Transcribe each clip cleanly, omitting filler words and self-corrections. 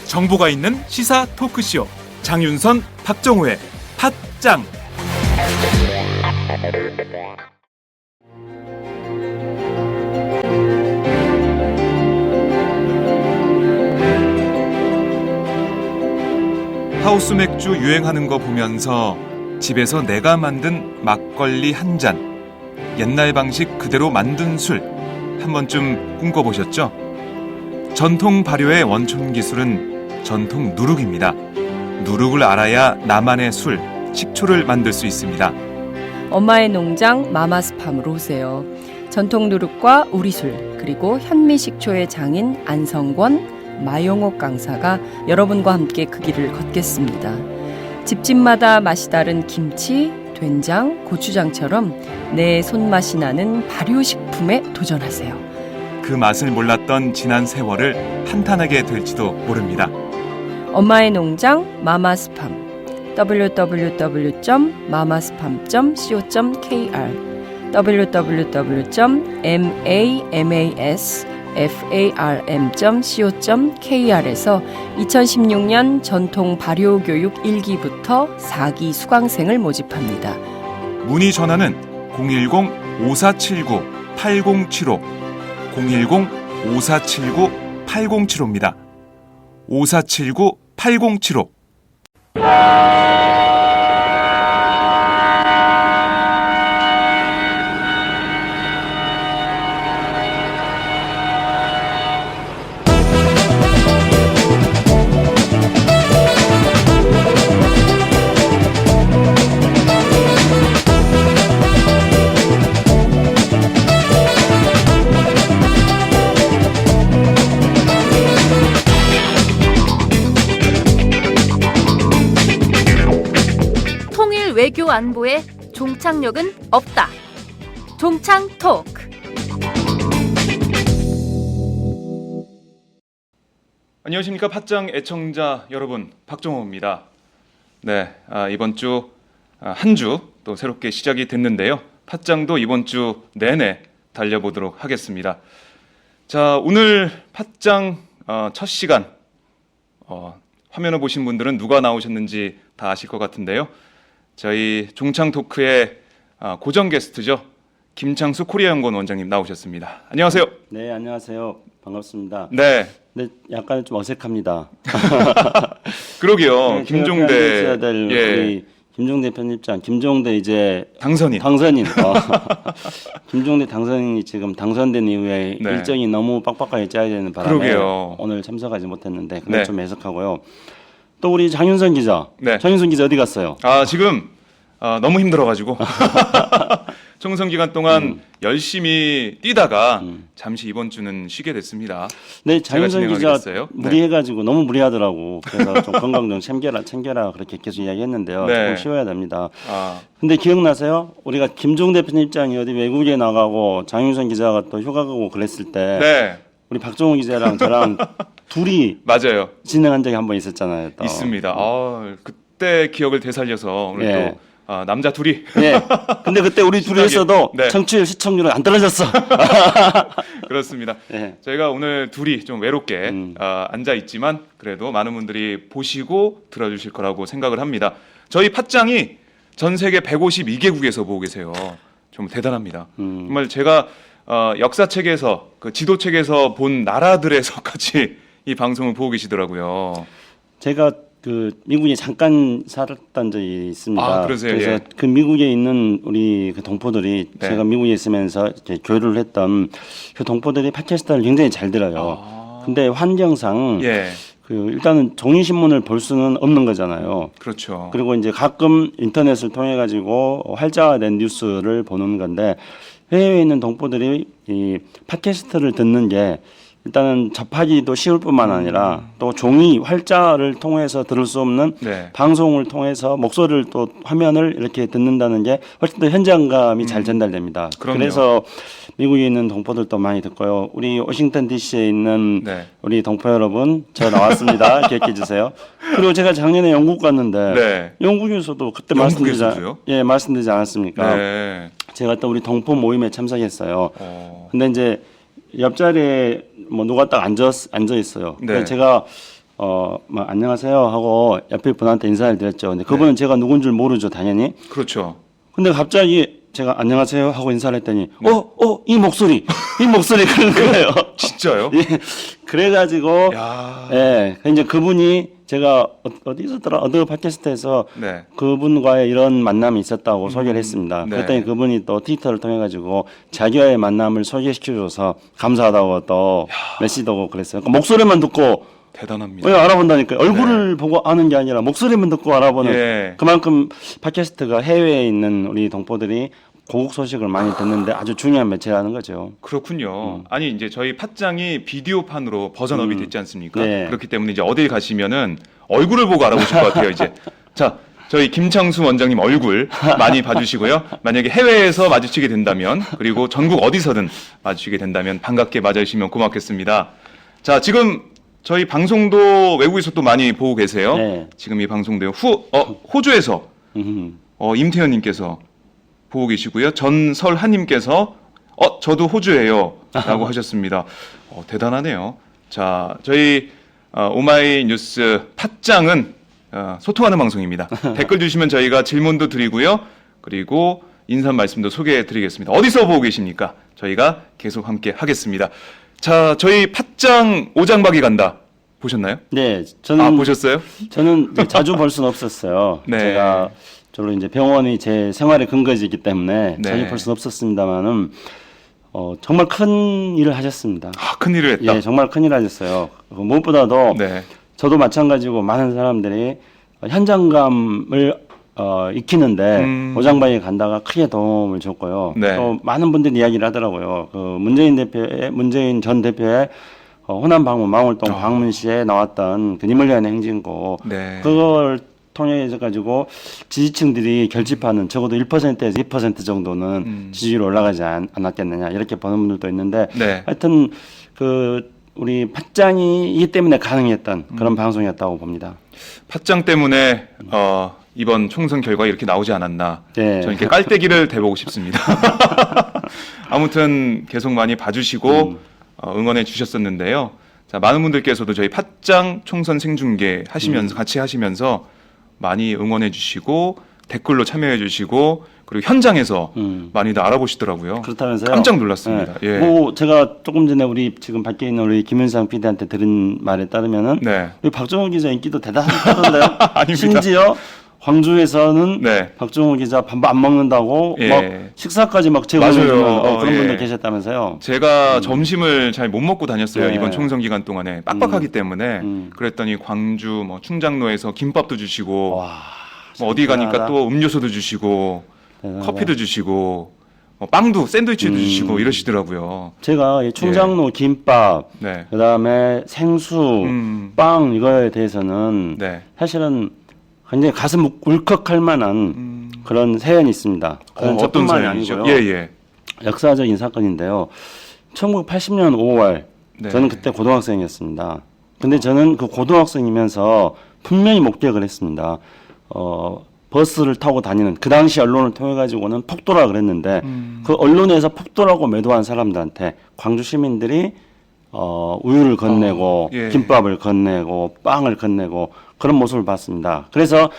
정보가 있는 시사 토크쇼 장윤선, 박정호의 팟짱. 하우스 맥주 유행하는 거 보면서 집에서 내가 만든 막걸리 한 잔, 옛날 방식 그대로 만든 술 한 번쯤 꿈꿔보셨죠? 전통 발효의 원천 기술은 전통 누룩입니다. 누룩을 알아야 나만의 술, 식초를 만들 수 있습니다. 엄마의 농장 마마스팜으로 오세요. 전통 누룩과 우리술, 그리고 현미식초의 장인 안성권, 마용옥 강사가 여러분과 함께 그 길을 걷겠습니다. 집집마다 맛이 다른 김치, 된장, 고추장처럼 내 손맛이 나는 발효식품에 도전하세요. 그 맛을 몰랐던 지난 세월을 한탄하게 될지도 모릅니다. 엄마의 농장 마마스팜 www.mamasfarm.co.kr www.mamasfarm.co.kr에서 2016년 전통 발효교육 1기부터 4기 수강생을 모집합니다. 문의 전화는 010-5479-8075 010-5479-8075입니다. 5479-8075. 외교 안보에 종착역은 없다. 종착 토크. 안녕하십니까 팟짱 애청자 여러분, 박정호입니다. 네, 이번 주 한 주 또 새롭게 시작이 됐는데요. 팟짱도 이번 주 내내 달려보도록 하겠습니다. 자, 오늘 팟짱 첫 시간 화면을 보신 분들은 누가 나오셨는지 다 아실 것 같은데요. 저희 종창 토크의 고정 게스트죠. 김창수 코리아연구원 원장님 나오셨습니다. 안녕하세요. 네, 안녕하세요. 반갑습니다. 네. 네, 약간 좀 어색합니다. 그러게요. 네, 김종대, 우리 김종대 편집장, 김종대 이제 당선인. 김종대 당선인이 지금 당선된 이후에 네. 일정이 너무 빡빡하게 짜야 되는 바람에 그러게요. 오늘 참석하지 못했는데 그건 네. 좀 애석하고요. 또 우리 장윤선 기자, 네. 장윤선 기자 어디 갔어요? 지금 너무 힘들어가지고 총선 기간 동안 열심히 뛰다가 잠시 이번 주는 쉬게 됐습니다. 네, 장윤선 기자 됐어요. 무리해가지고 너무 무리하더라고. 그래서 좀 건강 좀 챙겨라 그렇게 계속 이야기했는데요. 네. 조금 쉬어야 됩니다. 근데 기억나세요? 우리가 김종대 편집장이 어디 외국에 나가고 장윤선 기자가 또 휴가 가고 그랬을 때 네, 우리 박정호 기자랑 저랑 둘이 맞아요. 진행한 적이 한 번 있었잖아요. 또. 있습니다. 그때 기억을 되살려서 오늘 예. 또 남자 둘이 네. 근데 그때 우리 둘이 했어도 네. 청취율 시청률은 안 떨어졌어. 그렇습니다. 네. 저희가 오늘 둘이 좀 외롭게 앉아 있지만 그래도 많은 분들이 보시고 들어주실 거라고 생각을 합니다. 저희 팟짱이 전 세계 152개국에서 보고 계세요. 좀 대단합니다. 정말 제가 역사책에서 그 지도책에서 본 나라들에서까지 이 방송을 보고 계시더라고요. 제가 그 미국에 잠깐 살았던 적이 있습니다. 그러세요? 그래서 예. 그 미국에 있는 우리 그 동포들이 네. 제가 미국에 있으면서 이렇게 교류를 했던 그 동포들이 팟캐스트를 굉장히 잘 들어요. 근데 환경상 예, 그 일단은 종이 신문을 볼 수는 없는 거잖아요. 그렇죠. 그리고 이제 가끔 인터넷을 통해 가지고 활자화된 뉴스를 보는 건데 해외에 있는 동포들이 이 팟캐스트를 듣는 게 일단은 접하기도 쉬울 뿐만 아니라 또 종이 활자를 통해서 들을 수 없는 네. 방송을 통해서 목소리를 또 화면을 이렇게 듣는다는 게 훨씬 더 현장감이 잘 전달됩니다. 그럼요. 그래서 미국에 있는 동포들도 많이 듣고요. 우리 워싱턴 DC에 있는 네. 우리 동포 여러분, 저 나왔습니다. 기억해 주세요. 그리고 제가 작년에 영국 갔는데 네. 영국에서도 그때 영국에서도요? 말씀드리지 않았습니까? 네. 제가 또 우리 동포 모임에 참석했어요. 근데 이제 옆자리에 뭐 누가 딱 앉아 있어요. 네. 그래서 제가 뭐 안녕하세요 하고 옆에 분한테 인사를 드렸죠. 근데 그분은 제가 누군 줄 모르죠, 당연히. 그렇죠. 근데 갑자기 제가 안녕하세요 하고 인사를 했더니 이 목소리 그런 거예요. 진짜요? 예. 그래가지고 야. 예, 이제 그분이 제가 어디서더라 어느 팟캐스트에서 네. 그분과의 이런 만남이 있었다고 소개를 했습니다. 네. 그랬더니 그분이 또 트위터를 통해 가지고 자기와의 만남을 소개시켜줘서 감사하다고 또 메시지도 오고 그랬어요. 그러니까 목소리만 듣고 대단합니다. 왜 알아본다니까요. 얼굴을 보고 아는 게 아니라 목소리만 듣고 알아보는 예. 그만큼 팟캐스트가 해외에 있는 우리 동포들이 고국 소식을 많이 듣는데 아주 중요한 매체라는 거죠. 그렇군요. 아니 이제 저희 팟짱이 비디오판으로 버전업이 됐지 않습니까? 네. 그렇기 때문에 이제 어딜 가시면은 얼굴을 보고 알아보실 것 같아요. 이제 자 저희 김창수 원장님 얼굴 많이 봐주시고요. 만약에 해외에서 마주치게 된다면 그리고 전국 어디서든 마주치게 된다면 반갑게 맞아주시면 고맙겠습니다. 자 지금 저희 방송도 외국에서 또 많이 보고 계세요. 네. 지금 이 방송도 호주에서 임태현님께서 보고 계시고요. 전설하님께서 저도 호주예요 라고 하셨습니다. 대단하네요. 자 저희 오마이뉴스 팟짱은 소통하는 방송입니다. 댓글 주시면 저희가 질문도 드리고요. 그리고 인사 말씀도 소개해 드리겠습니다. 어디서 보고 계십니까? 저희가 계속 함께 하겠습니다. 자 저희 팟짱 오장박이 간다 보셨나요? 네, 저는 보셨어요? 저는 이제 자주 볼 수는 없었어요. 네. 제가 저로 이제 병원이 제 생활의 근거지이기 때문에 네. 자주 볼 수는 없었습니다만은 정말 큰 일을 하셨습니다. 큰 일을 했다. 예, 정말 큰 일을 하셨어요. 무엇보다도 네. 저도 마찬가지고 많은 사람들이 현장감을 익히는데 오장방에 간다가 크게 도움을 줬고요. 네. 또 많은 분들이 이야기를 하더라고요. 그 문재인 전 대표의 호남 방문 망월동 방문 시에 나왔던 그 님을 위한 행진곡 네. 그걸 통해서 가지고 지지층들이 결집하는 적어도 1%에서 2% 정도는 지지율이 올라가지 않았겠느냐 이렇게 보는 분들도 있는데 네. 하여튼 그 우리 팟짱이 이 때문에 가능했던 그런 방송이었다고 봅니다. 팟짱 때문에 이번 총선 결과 이렇게 나오지 않았나. 네. 저는 이렇게 깔때기를 대보고 싶습니다. 아무튼 계속 많이 봐주시고 응원해 주셨었는데요. 자, 많은 분들께서도 저희 팟짱 총선 생중계 하시면서 같이 하시면서 많이 응원해 주시고 댓글로 참여해 주시고 그리고 현장에서 많이들 알아보시더라고요. 그렇다면서요? 깜짝 놀랐습니다. 네. 예. 뭐 제가 조금 전에 우리 지금 밖에 있는 우리 김윤상 PD한테 들은 말에 따르면은 네. 우리 박정호 기자 인기도 대단하던데요. 아닙니다. 심지어 광주에서는 네. 박정호 기자 밥도 안 먹는다고 예. 막 식사까지 막 제공해주는 맞아요. 그런 예. 분들 계셨다면서요. 제가 점심을 잘 못 먹고 다녔어요. 네. 이번 총선 기간 동안에 빡빡하기 때문에 그랬더니 광주 뭐 충장로에서 김밥도 주시고 와, 뭐 어디 가니까 대단하다. 또 음료수도 주시고 대단하다. 커피도 주시고 뭐 빵도 샌드위치도 주시고 이러시더라고요. 제가 이 충장로 김밥, 네. 그다음에 생수, 빵 이거에 대해서는 네. 사실은 굉장히 가슴 울컥할 만한 그런 사연이 있습니다. 그건 어떤 저뿐만이 사연이죠? 아니고요. 예. 역사적인 사건인데요. 1980년 5월 네. 저는 그때 고등학생이었습니다. 근데 저는 그 고등학생이면서 분명히 목격을 했습니다. 버스를 타고 다니는 그 당시 언론을 통해 가지고는 폭도라 그랬는데 그 언론에서 폭도라고 매도한 사람들한테 광주 시민들이 우유를 건네고 예. 김밥을 건네고 빵을 건네고 그런 모습을 봤습니다. 그래서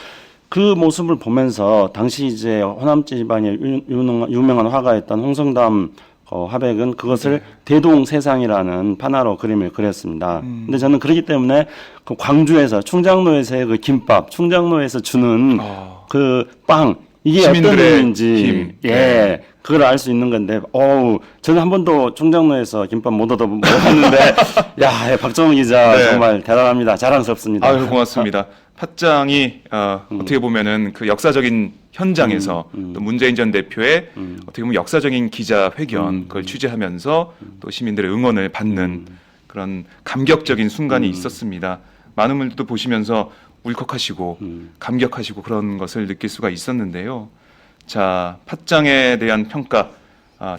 그 모습을 보면서 당시 이제 호남 지방의 유명한 화가였던 홍성담 화백은 그것을 대동세상이라는 판화로 그림을 그렸습니다. 근데 저는 그렇기 때문에 그 광주에서 충장로에서의 그 김밥, 충장로에서 주는 그 빵 이게 어떤 시민들의 의미인지 힘. 예 네. 그걸 알 수 있는 건데 저는 한 번도 충장로에서 김밥 못 얻어봤는데 야 박정우 기자 네. 정말 대단합니다. 자랑스럽습니다. 아유 고맙습니다. 팟짱이 어떻게 보면은 그 역사적인 현장에서 또 문재인 전 대표의 어떻게 보면 역사적인 기자 회견 그걸 취재하면서 또 시민들의 응원을 받는 그런 감격적인 순간이 있었습니다. 많은 분들도 보시면서 울컥하시고 감격하시고 그런 것을 느낄 수가 있었는데요. 자, 팟짱에 대한 평가,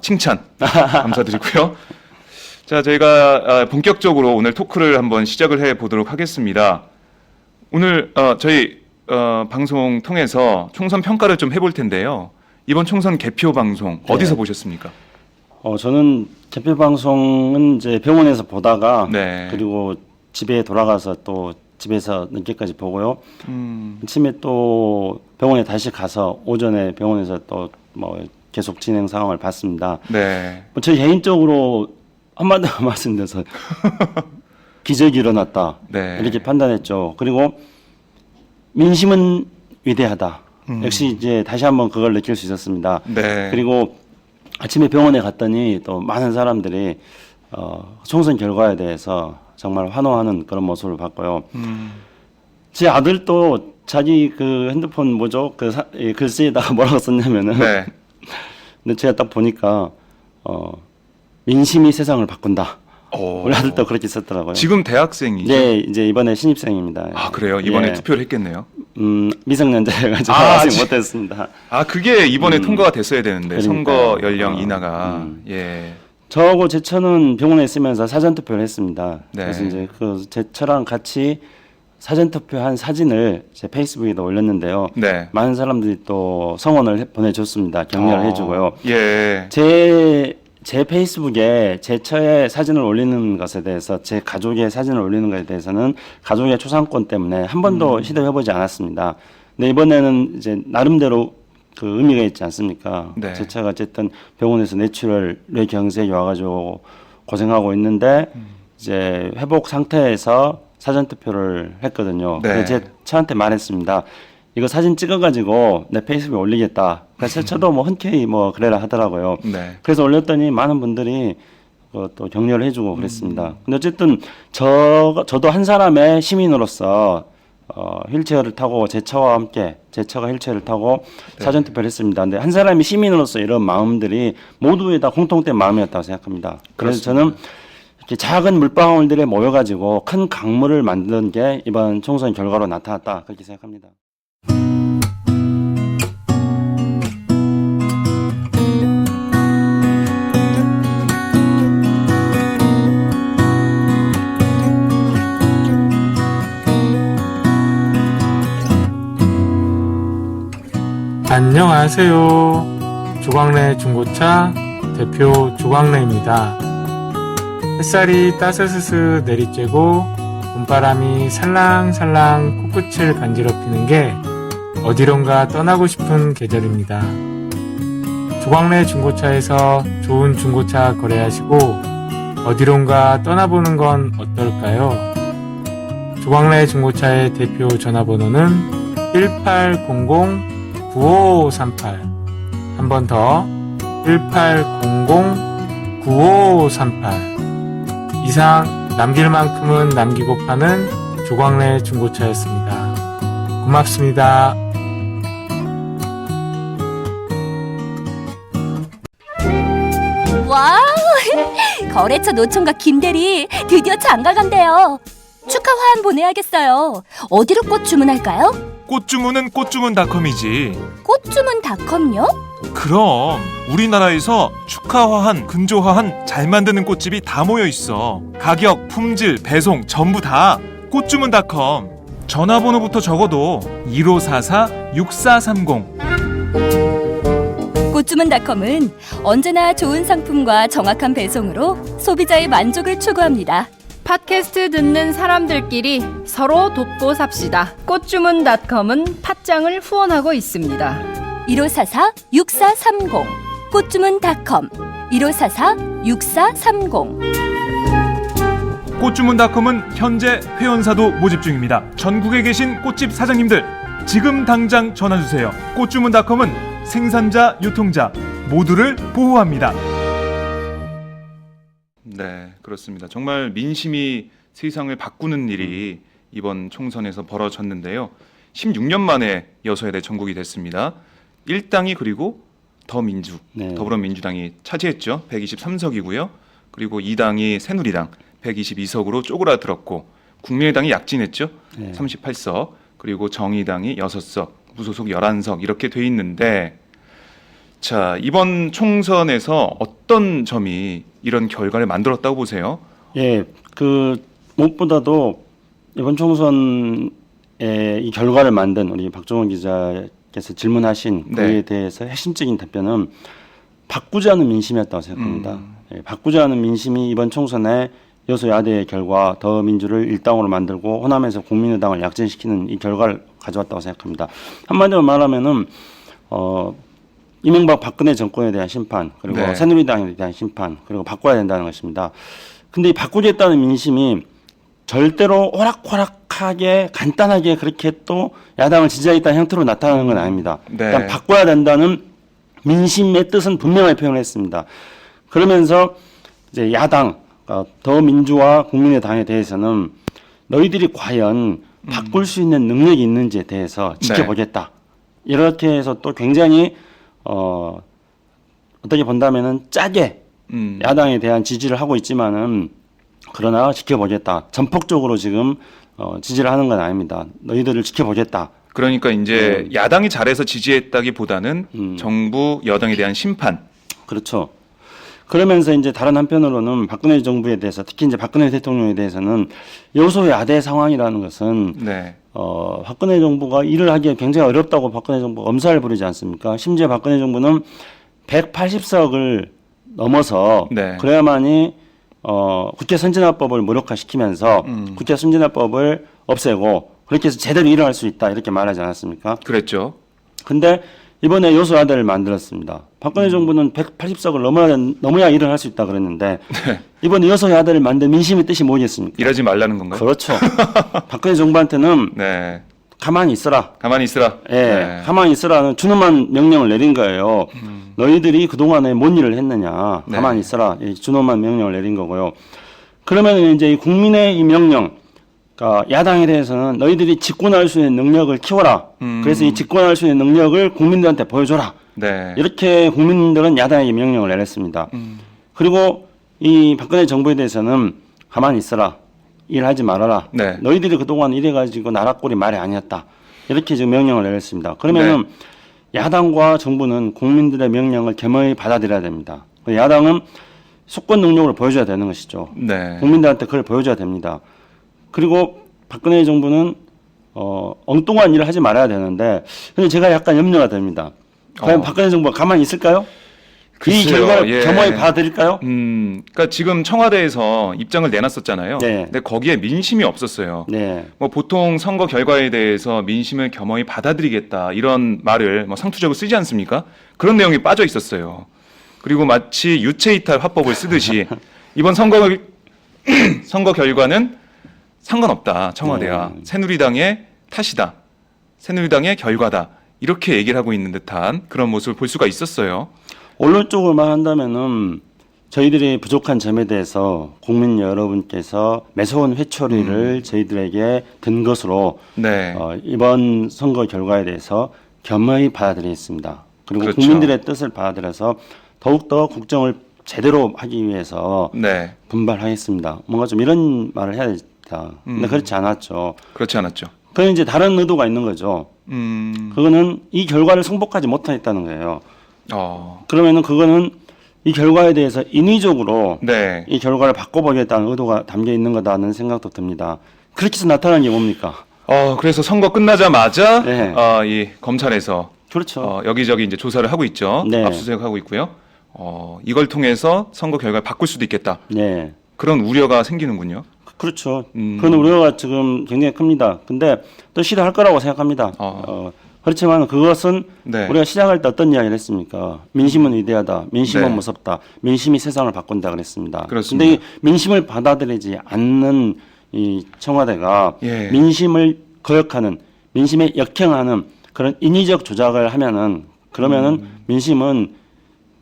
칭찬 감사드리고요. 자, 저희가 본격적으로 오늘 토크를 한번 시작을 해 보도록 하겠습니다. 오늘 저희 방송 통해서 총선 평가를 좀 해볼 텐데요. 이번 총선 개표 방송 어디서 보셨습니까? 저는 개표 방송은 이제 병원에서 보다가 네. 그리고 집에 돌아가서 또 집에서 늦게까지 보고요. 아침에 또 병원에 다시 가서 오전에 병원에서 또 뭐 계속 진행 상황을 봤습니다. 네. 뭐 저 개인적으로 한마디로 말씀드려서 기적이 일어났다. 네. 이렇게 판단했죠. 그리고 민심은 위대하다. 역시 이제 다시 한번 그걸 느낄 수 있었습니다. 네. 그리고 아침에 병원에 갔더니 또 많은 사람들이 총선 결과에 대해서 정말 환호하는 그런 모습을 봤고요. 제 아들도 자기 그 핸드폰 뭐죠? 이 글씨에다가 뭐라고 썼냐면은 네. 근데 제가 딱 보니까 민심이 세상을 바꾼다. 오. 우리 아들도 그렇게 썼더라고요. 지금 대학생이죠? 네, 이제 이번에 신입생입니다. 아, 그래요? 이번에 예. 투표를 했겠네요. 미성년자여가지고 아, 아직 못했습니다. 아, 그게 이번에 통과가 됐어야 되는데 그러니까요. 선거 연령 인하가 예. 저하고 제 처는 병원에 있으면서 사전 투표를 했습니다. 네. 그래서 이제 그 제 처랑 같이 사전 투표한 사진을 제 페이스북에다 올렸는데요. 네. 많은 사람들이 또 성원을 보내줬습니다. 격려를 해주고요. 예. 제 페이스북에 제 처의 사진을 올리는 것에 대해서 제 가족의 사진을 올리는 것에 대해서는 가족의 초상권 때문에 한 번도 시도해보지 않았습니다. 근데 이번에는 이제 나름대로 그 의미가 있지 않습니까? 네. 제 처가 어쨌든 병원에서 뇌출혈, 뇌경색이 와가지고 고생하고 있는데 이제 회복 상태에서 사전 투표를 했거든요. 네. 그래서 제 처한테 말했습니다. 이거 사진 찍어가지고 내 페이스북에 올리겠다. 그래서 저도 뭐 흔쾌히 뭐 그래라 하더라고요. 네. 그래서 올렸더니 많은 분들이 또 격려를 해주고 그랬습니다. 근데 어쨌든 저도 한 사람의 시민으로서 휠체어를 타고 제 차와 함께 제 차가 휠체어를 타고 네. 사전 투표를 했습니다. 근데 한 사람이 시민으로서 이런 마음들이 모두의 다 공통된 마음이었다고 생각합니다. 그래서 저는 이렇게 작은 물방울들에 모여가지고 큰 강물을 만드는 게 이번 총선 결과로 나타났다 그렇게 생각합니다. 안녕하세요. 조광래 중고차 대표 조광래입니다. 햇살이 따스스스 내리쬐고 봄바람이 살랑살랑 코끝을 간지럽히는 게 어디론가 떠나고 싶은 계절입니다. 조광래 중고차에서 좋은 중고차 거래하시고 어디론가 떠나보는 건 어떨까요? 조광래 중고차의 대표 전화번호는 1800-9538 한 번 더 1800-9538 이상 남길 만큼은 남기고 파는 조광래 중고차였습니다. 고맙습니다. 와우! 거래처 노총각 김대리 드디어 장가 간대요. 축하 화한 보내야겠어요. 어디로 꽃 주문할까요? 꽃 주문은 꽃주문닷컴이지. 꽃주문닷컴요? 그럼 우리나라에서 축하화한, 근조화한 잘 만드는 꽃집이 다 모여 있어. 가격, 품질, 배송 전부 다 꽃주문닷컴. 전화번호부터 적어도 1544-6430. 꽃주문닷컴은 언제나 좋은 상품과 정확한 배송으로 소비자의 만족을 추구합니다. 팟캐스트 듣는 사람들끼리 서로 돕고 삽시다. 꽃주문닷컴은 팟짱을 후원하고 있습니다. 1544-6430 꽃주문닷컴 1544-6430. 꽃주문닷컴은 현재 회원사도 모집 중입니다. 전국에 계신 꽃집 사장님들 지금 당장 전화주세요. 꽃주문닷컴은 생산자, 유통자 모두를 보호합니다. 네, 그렇습니다. 정말 민심이 세상을 바꾸는 일이 이번 총선에서 벌어졌는데요. 16년 만에 여소야대 전국이 됐습니다. 1당이 그리고 네. 더불어민주당이 차지했죠. 123석이고요. 그리고 2당이 새누리당 122석으로 쪼그라들었고 국민의당이 약진했죠. 네. 38석. 그리고 정의당이 6석, 무소속 11석 이렇게 돼 있는데 자, 이번 총선에서 어떤 점이 이런 결과를 만들었다고 보세요? 예, 그 무엇보다도 이번 총선의 이 결과를 만든 우리 박종원 기자께서 질문하신 그에 네. 대해서 핵심적인 답변은 바꾸지 않은 민심이었다고 생각합니다. 예, 바꾸지 않은 민심이 이번 총선에 여소야대의 결과 더민주를 일당으로 만들고 호남에서 국민의당을 약진시키는 이 결과를 가져왔다고 생각합니다. 한마디로 말하면은 이명박 박근혜 정권에 대한 심판 그리고 네. 새누리당에 대한 심판 그리고 바꿔야 된다는 것입니다. 근데 이 바꾸겠다는 민심이 절대로 오락가락하게 간단하게 그렇게 또 야당을 지지하겠다는 형태로 나타나는 건 아닙니다. 네. 일단 바꿔야 된다는 민심의 뜻은 분명하게 표현을 했습니다. 그러면서 이제 야당 더민주와 국민의당에 대해서는 너희들이 과연 바꿀 수 있는 능력이 있는지에 대해서 지켜보겠다. 이렇게 해서 또 굉장히 어떻게 본다면은 짜게 야당에 대한 지지를 하고 있지만은 그러나 지켜보겠다. 전폭적으로 지금 지지를 하는 건 아닙니다. 너희들을 지켜보겠다. 그러니까 이제 야당이 잘해서 지지했다기보다는 정부 여당에 대한 심판. 그렇죠. 그러면서 이제 다른 한편으로는 박근혜 정부에 대해서 특히 이제 박근혜 대통령에 대해서는 여소야대 상황이라는 것은 네. 박근혜 정부가 일을 하기가 굉장히 어렵다고 박근혜 정부가 엄살을 부리지 않습니까? 심지어 박근혜 정부는 180석을 넘어서 네. 그래야만이 국회 선진화법을 무력화시키면서 국회 선진화법을 없애고 그렇게 해서 제대로 일을 할 수 있다 이렇게 말하지 않았습니까? 그랬죠. 근데 이번에 여소야대를 만들었습니다. 박근혜 정부는 180석을 넘어야 일을 할 수 있다 그랬는데 이번에 여소야대를 만든 민심의 뜻이 뭐겠습니까? 일하지 말라는 건가요? 그렇죠. 박근혜 정부한테는 네. 가만히 있어라. 가만히 있으라. 예, 네. 가만히 있으라는 준엄한 명령을 내린 거예요. 너희들이 그동안에 뭔 일을 했느냐. 가만히 네. 있어라. 이 준엄한 명령을 내린 거고요. 그러면 이제 이 국민의 이 명령, 그러니까 야당에 대해서는 너희들이 집권할 수 있는 능력을 키워라. 그래서 이 집권할 수 있는 능력을 국민들한테 보여줘라. 네. 이렇게 국민들은 야당에게 명령을 내렸습니다. 그리고 이 박근혜 정부에 대해서는 가만히 있어라. 일하지 말아라. 네. 너희들이 그동안 이래가지고 나라 꼴이 말이 아니었다. 이렇게 지금 명령을 내렸습니다. 그러면은 야당과 정부는 국민들의 명령을 겸허히 받아들여야 됩니다. 야당은 수권 능력을 보여줘야 되는 것이죠. 네. 국민들한테 그걸 보여줘야 됩니다. 그리고 박근혜 정부는 엉뚱한 일을 하지 말아야 되는데 근데 제가 약간 염려가 됩니다. 과연 박근혜 정부가 가만히 있을까요? 이 글쎄요, 결과를 예. 겸허히 받아들일까요? 그러니까 지금 청와대에서 입장을 내놨었잖아요. 네. 근데 거기에 민심이 없었어요. 네. 뭐 보통 선거 결과에 대해서 민심을 겸허히 받아들이겠다 이런 말을 뭐 상투적으로 쓰지 않습니까? 그런 내용이 빠져 있었어요. 그리고 마치 유체이탈 화법을 쓰듯이 이번 선거 결과는 상관없다. 청와대와 새누리당의 탓이다. 새누리당의 결과다. 이렇게 얘기를 하고 있는 듯한 그런 모습을 볼 수가 있었어요. 언론 쪽으로만 한다면은 저희들이 부족한 점에 대해서 국민 여러분께서 매서운 회초리를 저희들에게 든 것으로 네. 이번 선거 결과에 대해서 겸허히 받아들이겠습니다. 그리고 그렇죠. 국민들의 뜻을 받아들여서 더욱더 국정을 제대로 하기 위해서 네. 분발하겠습니다. 뭔가 좀 이런 말을 해야 되겠다. 근데 그렇지 않았죠. 그렇지 않았죠. 그건 이제 다른 의도가 있는 거죠. 그거는 이 결과를 승복하지 못하겠다는 거예요. 그러면은 그거는 이 결과에 대해서 인위적으로 네. 이 결과를 바꿔보겠다는 의도가 담겨 있는 거다는 생각도 듭니다. 그렇게 해서 나타난 게 뭡니까? 그래서 선거 끝나자마자 네. 이 검찰에서 그렇죠. 여기저기 이제 조사를 하고 있죠. 네. 압수수색하고 있고요. 이걸 통해서 선거 결과를 바꿀 수도 있겠다. 네. 그런 우려가 생기는군요. 그렇죠. 그런 우려가 지금 굉장히 큽니다. 근데 또 시도할 거라고 생각합니다. 그렇지만 그것은 네. 우리가 시작할 때 어떤 이야기를 했습니까? 민심은 위대하다. 민심은 네. 무섭다. 민심이 세상을 바꾼다 그랬습니다. 그렇습니다. 근데 이 민심을 받아들이지 않는 이 청와대가 예. 민심을 거역하는 민심에 역행하는 그런 인위적 조작을 하면은 그러면은 민심은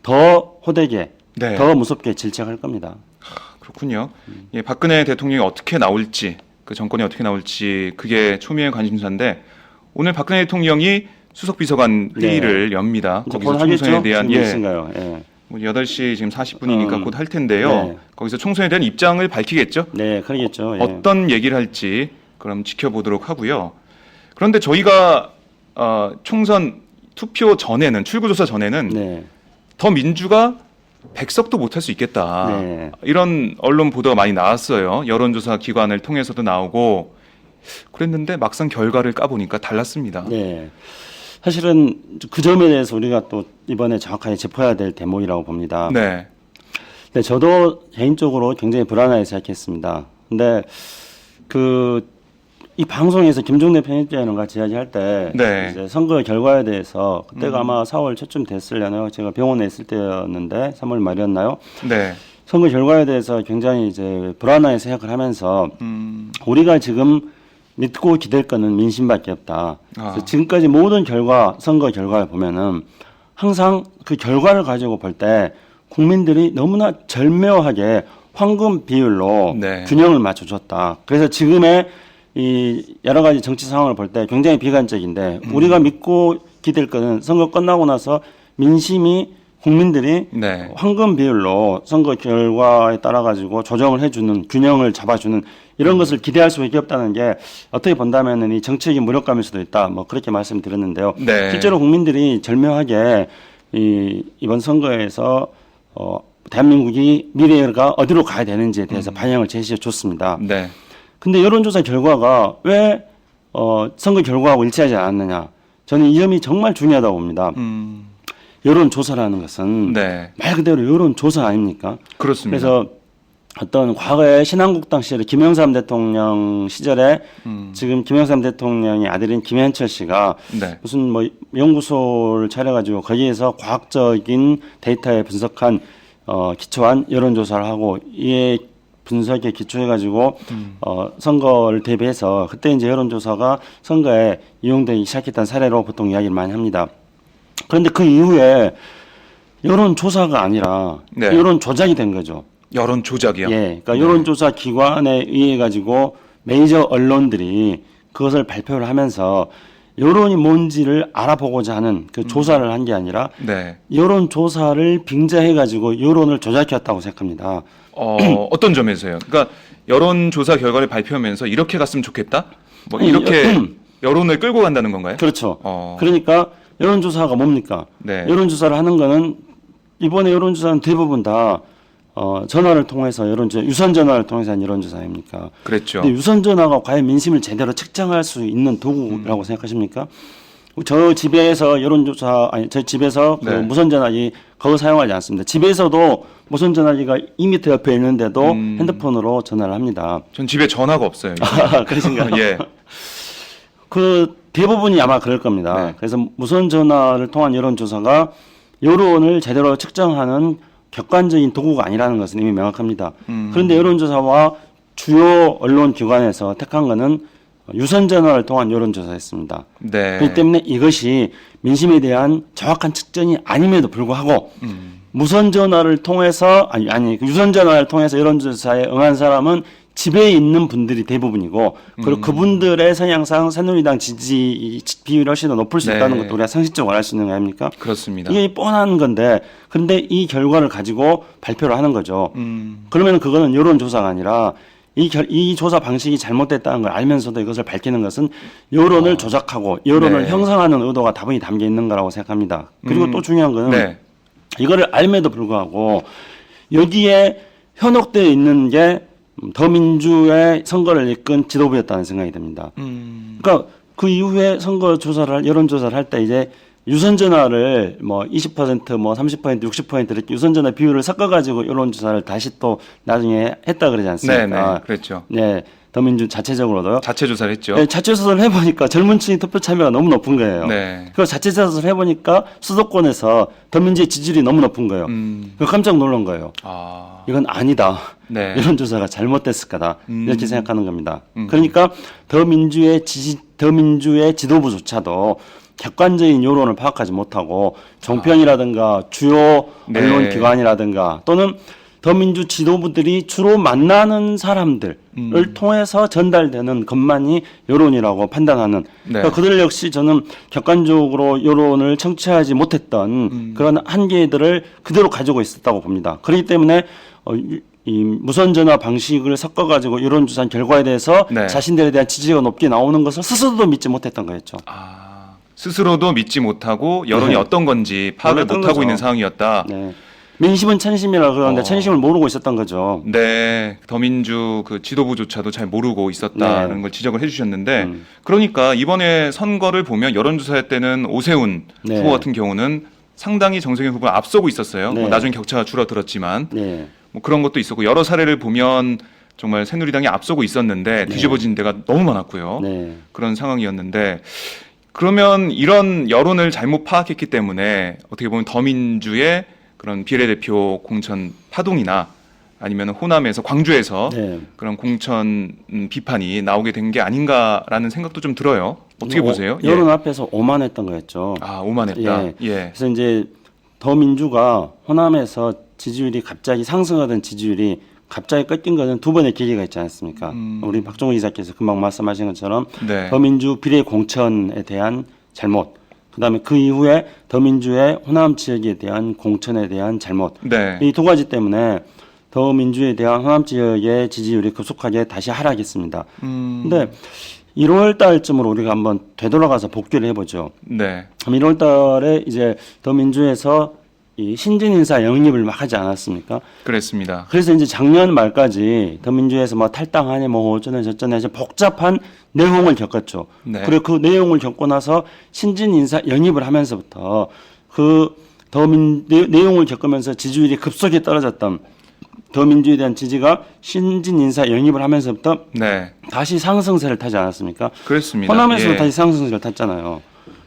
더 호되게 네. 더 무섭게 질책할 겁니다. 그렇군요. 예, 박근혜 대통령이 어떻게 나올지, 그 정권이 어떻게 나올지 그게 초미의 관심사인데 오늘 박근혜 대통령이 수석 비서관 회의를 엽니다. 이제 거기서 곧 하겠죠? 총선에 대한 지금 몇 시인가요? 예. 뭐 8시 지금 40분이니까 곧 할 텐데요. 네. 거기서 총선에 대한 입장을 밝히겠죠. 네, 그러겠죠. 예. 어떤 얘기를 할지 그럼 지켜보도록 하고요. 그런데 저희가 총선 투표 전에는 출구조사 전에는 네. 더 민주가 100석도 못할 수 있겠다. 네. 이런 언론 보도가 많이 나왔어요. 여론조사 기관을 통해서도 나오고 그랬는데 막상 결과를 까보니까 달랐습니다. 네. 사실은 그 점에 대해서 우리가 또 이번에 정확하게 짚어야 될 대목이라고 봅니다. 네. 네, 저도 개인적으로 굉장히 불안하게 생각했습니다. 근데 이 방송에서 김종대 편집장이랑 같이 이야기할 때 네. 이제 선거 결과에 대해서 그때가 아마 4월 초쯤 됐으려나요? 제가 병원에 있을 때였는데 3월 말이었나요? 네. 선거 결과에 대해서 굉장히 이제 불안하게 생각을 하면서 우리가 지금 믿고 기댈 거는 민심밖에 없다. 그래서 지금까지 모든 선거 결과를 보면은 항상 그 결과를 가지고 볼 때 국민들이 너무나 절묘하게 황금 비율로 네. 균형을 맞춰줬다. 그래서 지금의 이 여러 가지 정치 상황을 볼 때 굉장히 비관적인데 우리가 믿고 기댈 거는 선거 끝나고 나서 민심이 국민들이 네. 황금 비율로 선거 결과에 따라 가지고 조정을 해주는 균형을 잡아주는 이런 것을 기대할 수밖에 없다는 게 어떻게 본다면은 이 정치적인 무력감일 수도 있다. 뭐 그렇게 말씀드렸는데요. 네. 실제로 국민들이 절묘하게 이번 선거에서 대한민국이 미래가 어디로 가야 되는지에 대해서 방향을 제시해 줬습니다. 네. 근데 여론조사 결과가 왜 선거 결과하고 일치하지 않았느냐? 저는 이 점이 정말 중요하다고 봅니다. 여론조사라는 것은 네. 말 그대로 여론조사 아닙니까? 그렇습니다. 그래서 어떤 과거에 신한국당 시절에 김영삼 대통령 시절에 지금 김영삼 대통령의 아들인 김현철 씨가 네. 무슨 뭐 연구소를 차려가지고 거기에서 과학적인 데이터에 분석한 기초한 여론조사를 하고 이에 분석에 기초해가지고 선거를 대비해서 그때 이제 여론조사가 선거에 이용되기 시작했던 사례로 보통 이야기를 많이 합니다. 그런데 그 이후에 여론조사가 아니라 네. 여론 조작이 된 거죠. 여론 조작이요. 예, 그러니까 여론조사 기관에 의해 가지고 메이저 언론들이 그것을 발표를 하면서 여론이 뭔지를 알아보고자 하는 그 조사를 한 게 아니라 네. 여론조사를 빙자해 가지고 여론을 조작했다고 생각합니다. 어떤 점에서요? 그러니까 여론조사 결과를 발표하면서 이렇게 갔으면 좋겠다. 뭐 아니, 이렇게 여론을 끌고 간다는 건가요? 그렇죠. 어. 그러니까 여론조사가 뭡니까? 네. 여론조사를 하는 거는 이번에 여론조사는 대부분 다 전화를 통해서 유선 전화를 통해서 한 여론조사 아닙니까? 그랬죠. 근데 유선 전화가 과연 민심을 제대로 측정할 수 있는 도구라고 생각하십니까? 저 집에서 저 집에서 그 네. 무선 전화기 그거 사용하지 않습니다. 집에서도 무선 전화기가 2m 옆에 있는데도 핸드폰으로 전화를 합니다. 전 집에 전화가 없어요. 그러신가요? 예. 그 대부분이 아마 그럴 겁니다. 네. 그래서 무선 전화를 통한 여론조사가 여론을 제대로 측정하는 객관적인 도구가 아니라는 것은 이미 명확합니다. 그런데 여론조사와 주요 언론 기관에서 택한 것은 유선 전화를 통한 여론조사였습니다. 네. 그렇기 때문에 이것이 민심에 대한 정확한 측정이 아님에도 불구하고 무선 전화를 통해서 그 유선 전화를 통해서 여론조사에 응한 사람은 집에 있는 분들이 대부분이고 그리고 그분들의 성향상 새누리당 지지 비율이 훨씬 더 높을 수 네. 있다는 것도 우리가 상식적으로 알 수 있는 거 아닙니까? 그렇습니다. 이게 뻔한 건데 그런데 이 결과를 가지고 발표를 하는 거죠. 그러면 그거는 여론조사가 아니라 이 조사 방식이 잘못됐다는 걸 알면서도 이것을 밝히는 것은 여론을 조작하고 여론을 네. 형성하는 의도가 다분히 담겨 있는 거라고 생각합니다. 그리고 또 중요한 거는 네. 이거를 알면도 불구하고 여기에 현혹되어 있는 게 더민주의 선거를 이끈 지도부였다는 생각이 듭니다. 그러니까 그 이후에 여론조사를 할 때 이제 유선전화를 뭐 20%, 뭐 30%, 60% 이렇게 유선전화 비율을 섞어가지고 여론조사를 다시 또 나중에 했다 그러지 않습니까? 네, 그랬죠. 네, 더민주 자체적으로도요. 자체 조사를 했죠. 네, 자체 조사를 해보니까 젊은 층의 투표 참여가 너무 높은 거예요. 네. 그리고 자체 조사를 해보니까 수도권에서 더민주의 지지율이 너무 높은 거예요. 그래서 깜짝 놀란 거예요. 아. 이건 아니다. 네. 여론조사가 잘못됐을 거다. 이렇게 생각하는 겁니다. 그러니까 더민주의 지도부조차도 객관적인 여론을 파악하지 못하고 종편이라든가 주요 네. 언론 기관이라든가 또는 더민주 지도부들이 주로 만나는 사람들을 통해서 전달되는 것만이 여론이라고 판단하는 네. 그러니까 그들 역시 저는 객관적으로 여론을 청취하지 못했던 그런 한계들을 그대로 가지고 있었다고 봅니다. 그렇기 때문에 이 무선전화 방식을 섞어가지고 여론조사 결과에 대해서 네. 자신들에 대한 지지가 높게 나오는 것을 스스로도 믿지 못했던 거였죠. 스스로도 믿지 못하고 여론이 네. 어떤 건지 파악을 몰랐던 못하고 거죠. 있는 상황이었다. 네. 민심은 천심이라 그러는데 천심을 모르고 있었던 거죠. 네, 더민주 그 지도부조차도 잘 모르고 있었다는 네. 걸 지적을 해주셨는데, 그러니까 이번에 선거를 보면 여론조사 때는 오세훈 네. 후보 같은 경우는 상당히 정세균 후보를 앞서고 있었어요. 네. 뭐 나중에 격차가 줄어들었지만 네. 뭐 그런 것도 있었고 여러 사례를 보면 정말 새누리당이 앞서고 있었는데 뒤집어진 데가 너무 많았고요. 네. 그런 상황이었는데. 그러면 이런 여론을 잘못 파악했기 때문에 어떻게 보면 더민주의 그런 비례대표 공천 파동이나 아니면 호남에서 광주에서 네. 그런 공천 비판이 나오게 된 게 아닌가라는 생각도 좀 들어요. 어떻게 보세요? 여론 앞에서 오만했던 거였죠. 아, 오만했다. 예. 예. 그래서 이제 더민주가 호남에서 지지율이 갑자기 상승하던 지지율이 갑자기 꺾인 것은 두 번의 계기가 있지 않습니까? 우리 박종훈 이사께서 금방 말씀하신 것처럼 네. 더민주 비례 공천에 대한 잘못, 그다음에 그 이후에 더민주의 호남 지역에 대한 공천에 대한 잘못, 네. 이 두 가지 때문에 더민주에 대한 호남 지역의 지지율이 급속하게 다시 하락했습니다. 근데 1월 달쯤으로 우리가 한번 되돌아가서 복귀를 해보죠. 네. 1월 달에 이제 더민주에서 이 신진 인사 영입을 막 하지 않았습니까? 그랬습니다. 그래서 이제 작년 말까지 더민주에서 뭐 탈당하니 뭐 어쩌네 저쩌네 이제 복잡한 내용을 겪었죠. 네. 그리고 그 내용을 겪고 나서 신진 인사 영입을 하면서부터 그 내용을 겪으면서 지지율이 급속히 떨어졌던 더민주에 대한 지지가 신진 인사 영입을 하면서부터 네. 다시 상승세를 타지 않았습니까? 그랬습니다. 호남에서도 예. 다시 상승세를 탔잖아요.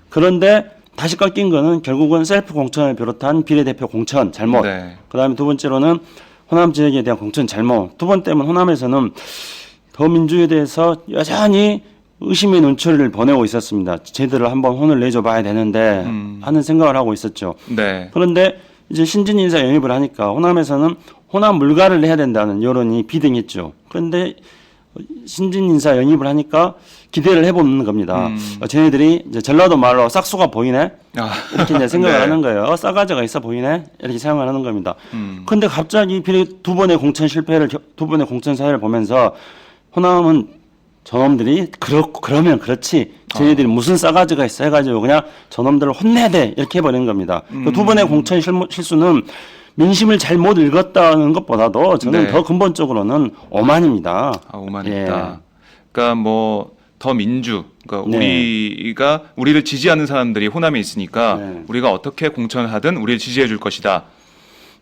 그런데 다시 꺾인 거는 결국은 셀프 공천을 비롯한 비례대표 공천 잘못. 네. 그다음에 두 번째로는 호남 지역에 대한 공천 잘못. 두 번째는 호남에서는 더민주에 대해서 여전히 의심의 눈초리를 보내고 있었습니다. 제대로 한번 혼을 내줘 봐야 되는데 하는 생각을 하고 있었죠. 네. 그런데 이제 신진 인사 영입을 하니까 호남에서는 호남 물갈이를 해야 된다는 여론이 비등했죠. 그런데 신진 인사 영입을 하니까 기대를 해보는 겁니다. 쟤네들이 이제 전라도 말로 싹수가 보이네? 아, 이렇게 이제 생각을 네. 하는 거예요. 싸가지가 있어 보이네? 이렇게 생각을 하는 겁니다. 그런데 갑자기 두 번의 공천 실패를, 두 번의 공천 사회를 보면서 호남은 저놈들이 그러면 그렇지. 쟤네들이 무슨 싸가지가 있어 해가지고 그냥 저놈들을 혼내야 돼. 이렇게 해버리는 겁니다. 그 두 번의 공천 실수는 민심을 잘못 읽었다는 것보다도 저는 네. 더 근본적으로는 오만입니다. 아, 오만했다. 그러니까 뭐 더 민주, 그러니까 네. 우리를 지지하는 사람들이 호남에 있으니까 네. 우리가 어떻게 공천을 하든 우리를 지지해 줄 것이다.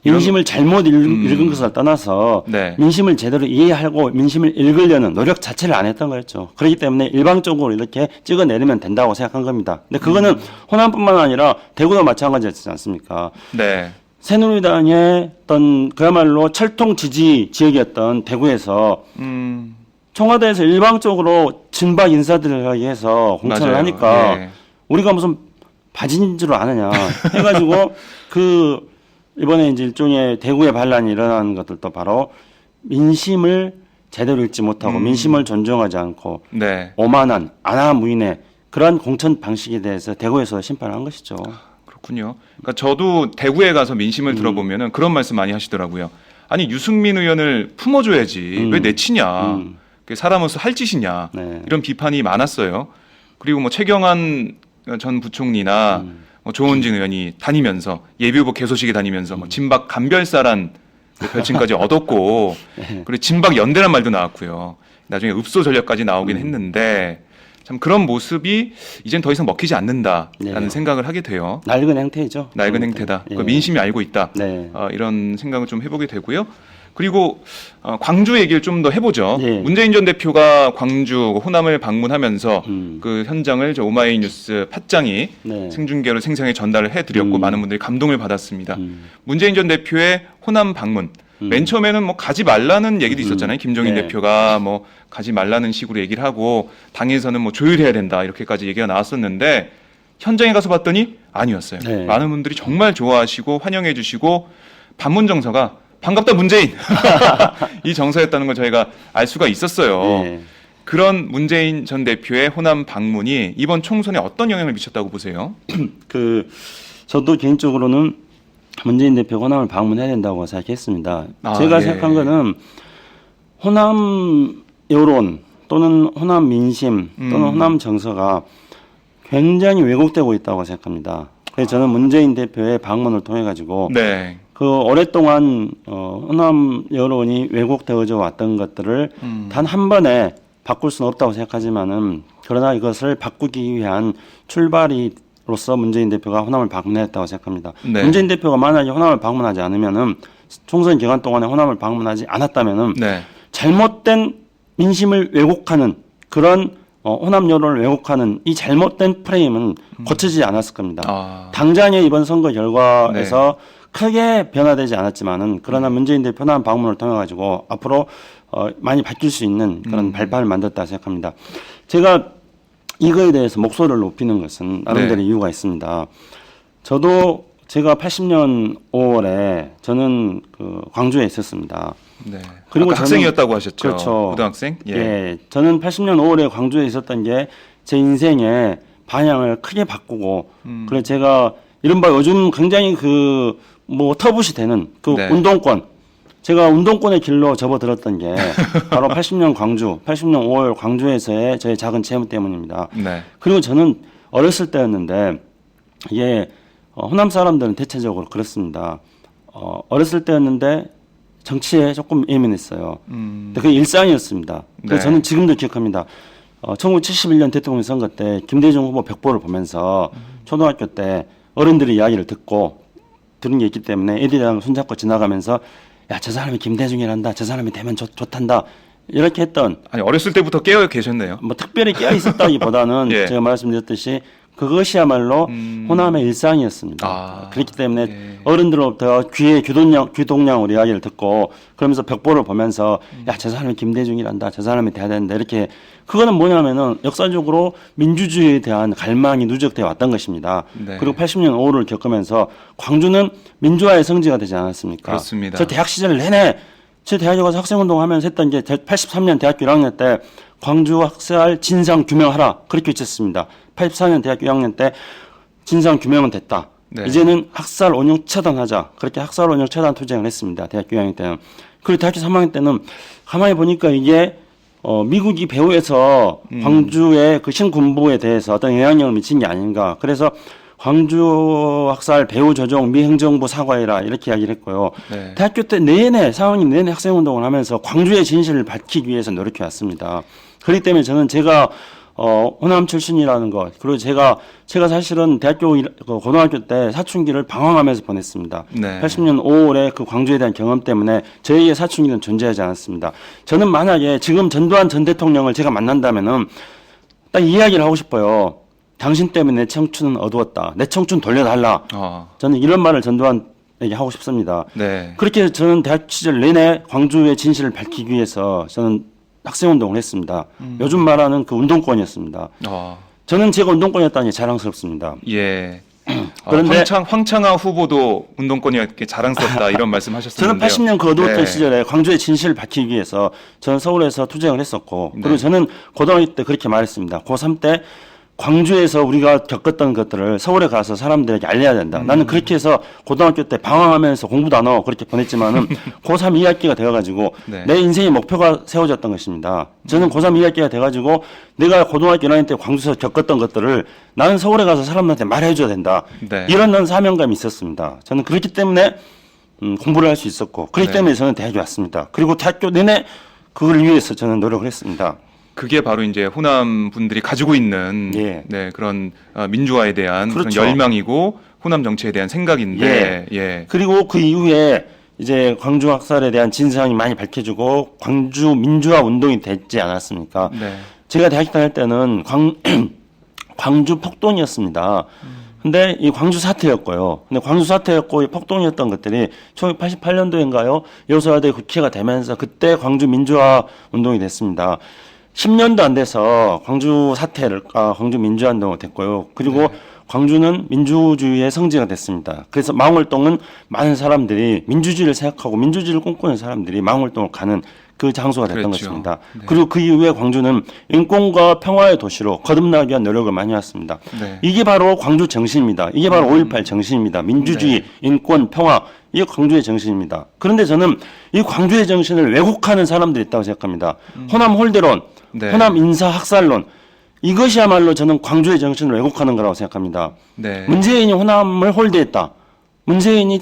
민심을 잘못 읽은 것을 떠나서 네. 민심을 제대로 이해하고 민심을 읽으려는 노력 자체를 안 했던 거였죠. 그렇기 때문에 일방적으로 이렇게 찍어내리면 된다고 생각한 겁니다. 근데 그거는 호남뿐만 아니라 대구도 마찬가지였지 않습니까? 네. 새누리당의 어떤 그야말로 철통 지지 지역이었던 대구에서 청와대에서 일방적으로 진박 인사들을 해서 공천을 맞아요. 하니까 예. 우리가 무슨 바진 줄 아느냐 해가지고 그 이번에 이제 일종의 대구의 반란이 일어나는 것들도 바로 민심을 제대로 읽지 못하고 민심을 존중하지 않고 네. 오만한 안하무인의 그러한 공천 방식에 대해서 대구에서 심판한 것이죠. 그렇군요. 그러니까 저도 대구에 가서 민심을 들어보면은 그런 말씀 많이 하시더라고요. 아니 유승민 의원을 품어줘야지 왜 내치냐? 그게 사람으로서 할 짓이냐? 네. 이런 비판이 많았어요. 그리고 뭐 최경환 전 부총리나 뭐 조은진 의원이 다니면서 예비후보 개소식에 다니면서 뭐 진박 간별사란 그 별칭까지 얻었고 그리고 진박 연대란 말도 나왔고요. 나중에 읍소 전략까지 나오긴 했는데 참 그런 모습이 이젠 더 이상 먹히지 않는다라는 네. 생각을 하게 돼요. 낡은 행태이죠. 낡은 행태다. 예. 그 민심이 알고 있다. 네. 이런 생각을 좀 해보게 되고요. 그리고 광주 얘기를 좀 더 해보죠. 예. 문재인 전 대표가 광주 호남을 방문하면서 그 현장을 저 오마이뉴스 팟짱이 네. 생중계로 생생하게 전달을 해드렸고 많은 분들이 감동을 받았습니다. 문재인 전 대표의 호남 방문. 맨 처음에는 뭐 가지 말라는 얘기도 있었잖아요. 김종인 네. 대표가 뭐 가지 말라는 식으로 얘기를 하고 당에서는 뭐 조율해야 된다 이렇게까지 얘기가 나왔었는데 현장에 가서 봤더니 아니었어요. 네. 많은 분들이 정말 좋아하시고 환영해 주시고 방문 정서가 반갑다 문재인 이 정서였다는 걸 저희가 알 수가 있었어요. 예. 그런 문재인 전 대표의 호남 방문이 이번 총선에 어떤 영향을 미쳤다고 보세요? 저도 개인적으로는 문재인 대표가 호남을 방문해야 된다고 생각했습니다. 아, 제가 예. 생각한 거는 호남 여론 또는 호남 민심 또는 호남 정서가 굉장히 왜곡되고 있다고 생각합니다. 그래서 저는 문재인 대표의 방문을 통해 가지고 네. 그 오랫동안 호남 여론이 왜곡되어져 왔던 것들을 단 한 번에 바꿀 수는 없다고 생각하지만은 그러나 이것을 바꾸기 위한 출발로서 문재인 대표가 호남을 방문했다고 생각합니다. 네. 문재인 대표가 만약에 호남을 방문하지 않으면은 총선 기간 동안에 호남을 방문하지 않았다면은 네. 잘못된 민심을 왜곡하는 그런 호남 여론을 왜곡하는 이 잘못된 프레임은 고쳐지지 않았을 겁니다. 아. 당장의 이번 선거 결과에서 크게 변화되지 않았지만은 그러나 문재인 대표 호남 방문을 통해 가지고 앞으로 많이 바뀔 수 있는 그런 발판을 만들었다 생각합니다. 제가 이거에 대해서 목소리를 높이는 것은 나름대로 네. 이유가 있습니다. 저도 제가 80년 5월에 저는 그 광주에 있었습니다. 네. 그리고 아까 학생이었다고 하셨죠. 그렇죠. 고등학생. 예. 저는 80년 5월에 광주에 있었던 게 제 인생의 방향을 크게 바꾸고 그래서 제가 이른바 요즘 굉장히 그 뭐 터부시 되는 그 네. 운동권 제가 운동권의 길로 접어들었던 게 바로 80년 5월 광주에서의 저의 작은 체험 때문입니다. 네. 그리고 저는 어렸을 때였는데 이게 호남 사람들은 대체적으로 그렇습니다. 어렸을 때였는데 정치에 조금 예민했어요. 근데 그게 일상이었습니다. 그래서 네. 저는 지금도 기억합니다. 1971년 대통령 선거 때 김대중 후보 벽보를 보면서 초등학교 때 어른들의 이야기를 듣고 들은 게 있기 때문에 애들이랑 손잡고 지나가면서 야, 저 사람이 김대중이란다. 저 사람이 되면 좋단다. 이렇게 했던 아니 어렸을 때부터 깨어 계셨네요. 뭐 특별히 깨어 있었다기보다는 예. 제가 말씀드렸듯이 그것이야말로 호남의 일상이었습니다. 아, 그렇기 때문에 예. 어른들로부터 귀에 귀동냥으로 이야기를 듣고 그러면서 벽보를 보면서 야, 저 사람이 김대중이란다. 저 사람이 돼야 된다. 이렇게 그거는 뭐냐면은 역사적으로 민주주의에 대한 갈망이 누적되어 왔던 것입니다. 네. 그리고 80년 5월을 겪으면서 광주는 민주화의 성지가 되지 않았습니까? 그렇습니다. 저 대학 시절 내내 제 대학에 가서 학생운동 하면서 했던 게 83년 대학교 1학년 때 광주 학살 진상 규명하라 그렇게 외쳤습니다. 84년 대학교 1학년 때 진상 규명은 됐다. 네. 이제는 학살 원흉 처단하자. 그렇게 학살 원흉 처단 투쟁을 했습니다. 대학교 2학년 때는. 그리고 대학교 3학년 때는 가만히 보니까 이게 미국이 배후에서 광주의 그 신군부에 대해서 어떤 영향력을 미친 게 아닌가. 그래서 광주 학살 배후 조정 미 행정부 사과해라 이렇게 이야기를 했고요. 네. 대학교 때 내내 4학년 내내 학생운동을 하면서 광주의 진실을 밝히기 위해서 노력해 왔습니다. 그렇기 때문에 저는 제가 호남 출신이라는 것 그리고 제가 사실은 고등학교 때 사춘기를 방황하면서 보냈습니다. 네. 80년 5월에 그 광주에 대한 경험 때문에 저에게 사춘기는 존재하지 않았습니다. 저는 만약에 지금 전두환 전 대통령을 제가 만난다면은 딱 이 이야기를 하고 싶어요. 당신 때문에 내 청춘은 어두웠다. 내 청춘 돌려달라. 저는 이런 말을 전두환에게 하고 싶습니다. 네. 그렇게 해서 저는 대학 시절 내내 광주의 진실을 밝히기 위해서 저는 학생운동을 했습니다. 요즘 말하는 그 운동권이었습니다. 저는 제가 운동권이었다는 게 자랑스럽습니다. 예. 그런데 황창하 후보도 운동권이었게 자랑스럽다 이런 말씀하셨었는데요. 저는 80년 그 어두웠던 네. 시절에 광주의 진실을 밝히기 위해서 저는 서울에서 투쟁을 했었고 그리고 네. 저는 고등학교 때 그렇게 말했습니다. 고3 때 광주에서 우리가 겪었던 것들을 서울에 가서 사람들에게 알려야 된다. 나는 그렇게 해서 고등학교 때 방황하면서 공부도 안 하고 그렇게 보냈지만은 고3 2학기가 되어가지고 네. 내 인생의 목표가 세워졌던 것입니다. 저는 고3 2학기가 돼가지고 내가 고등학교 1학년 때 광주에서 겪었던 것들을 나는 서울에 가서 사람들한테 말해줘야 된다. 네. 이런 난 사명감이 있었습니다. 저는 그렇기 때문에 공부를 할 수 있었고 그렇기 네. 때문에 저는 대학에 왔습니다. 그리고 대학교 내내 그걸 위해서 저는 노력을 했습니다. 그게 바로 이제 호남 분들이 가지고 있는 예. 네, 그런 민주화에 대한 그렇죠. 그런 열망이고 호남 정치에 대한 생각인데 예. 그리고 그 이후에 이제 광주 학살에 대한 진상이 많이 밝혀지고 광주 민주화 운동이 됐지 않았습니까? 네. 제가 대학 다닐 때는 광주 폭동이었습니다. 근데 이 광주 사태였고요. 근데 광주 사태였고 이 폭동이었던 것들이 1988년도인가요? 여소야대 국회가 되면서 그때 광주 민주화 운동이 됐습니다. 10년도 안 돼서 광주 민주화 운동이 됐고요. 그리고 광주는 민주주의의 성지가 됐습니다. 그래서 망월동은 많은 사람들이 민주주의를 생각하고 민주주의를 꿈꾸는 사람들이 망월동을 가는 그 장소가 됐던 그렇죠. 것입니다. 네. 그리고 그 이후에 광주는 인권과 평화의 도시로 거듭나기 위한 노력을 많이 했습니다. 네. 이게 바로 광주 정신입니다. 이게 바로 5.18 정신입니다. 민주주의, 인권, 평화, 이게 광주의 정신입니다. 그런데 저는 이 광주의 정신을 왜곡하는 사람들이 있다고 생각합니다. 호남 홀대론, 네. 호남 인사 학살론, 이것이야말로 저는 광주의 정신을 왜곡하는 거라고 생각합니다. 네. 문재인이 호남을 홀대했다. 문재인이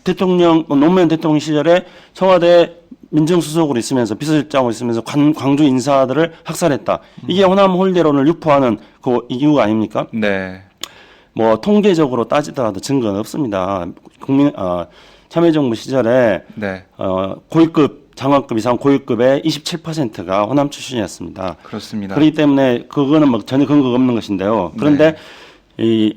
대통령, 노무현 대통령 시절에 청와대 민정수석으로 있으면서 비서실장으로 있으면서 광주 인사들을 학살했다. 이게 호남 홀대론을 유포하는 그 이유가 아닙니까? 네. 뭐 통계적으로 따지더라도 증거는 없습니다. 참여정부 시절에 네. 고위급 장관급 이상 고위급의 27%가 호남 출신이었습니다. 그렇습니다. 그렇기 때문에 그거는 뭐 전혀 근거가 없는 것인데요. 그런데 이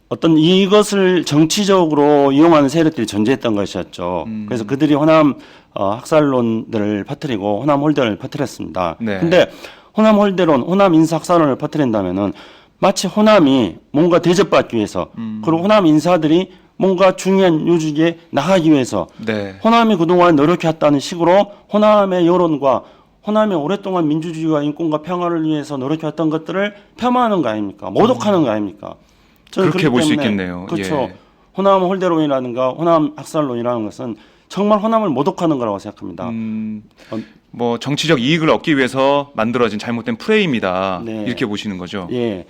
어떤 이것을 정치적으로 이용하는 세력들이 존재했던 것이었죠. 그래서 그들이 호남 학살론들을 퍼뜨리고 호남 홀대론을 퍼뜨렸습니다. 네. 근데 호남 홀대론, 호남 인사 학살론을 퍼뜨린다면은 마치 호남이 뭔가 대접받기 위해서 그리고 호남 인사들이 뭔가 중요한 요직에 나가기 위해서 네. 호남이 그동안 노력했다는 식으로 호남의 여론과 호남이 오랫동안 민주주의와 인권과 평화를 위해서 노력했던 것들을 폄하하는 거 아닙니까? 모독하는 거 아닙니까? 저는 그렇게 그렇기 볼 수 때문에 있겠네요. 그렇죠. 예. 호남 홀대론이라든가 호남 학살론이라는 것은 정말 호남을 모독하는 거라고 생각합니다. 뭐 정치적 이익을 얻기 위해서 만들어진 잘못된 프레임이다. 네. 이렇게 보시는 거죠. 예.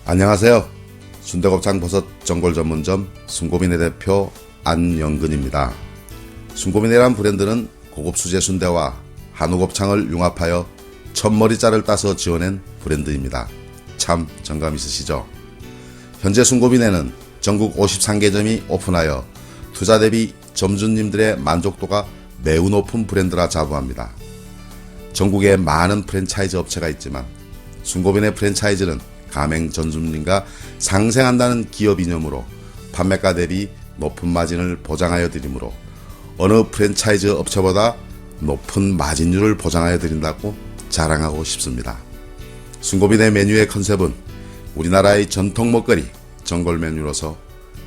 안녕하세요. 순대곱창 버섯 전골 전문점 순고민의 대표 안영근입니다. 순고민이란 브랜드는 고급 수제 순대와 한우 곱창을 융합하여 첫머리자를 따서 지어낸 브랜드입니다. 참 정감 있으시죠? 현재 순고민에는 전국 53개점이 오픈하여 투자 대비 점주님들의 만족도가 매우 높은 브랜드라 자부합니다. 전국에 많은 프랜차이즈 업체가 있지만 순고민의 프랜차이즈는 가맹 점주님과 상생한다는 기업 이념으로 판매가 대비 높은 마진을 보장하여 드리므로 어느 프랜차이즈 업체보다 높은 마진율을 보장하여 드린다고 자랑하고 싶습니다. 순고민의 메뉴의 컨셉은 우리나라의 전통 먹거리 전골 메뉴로서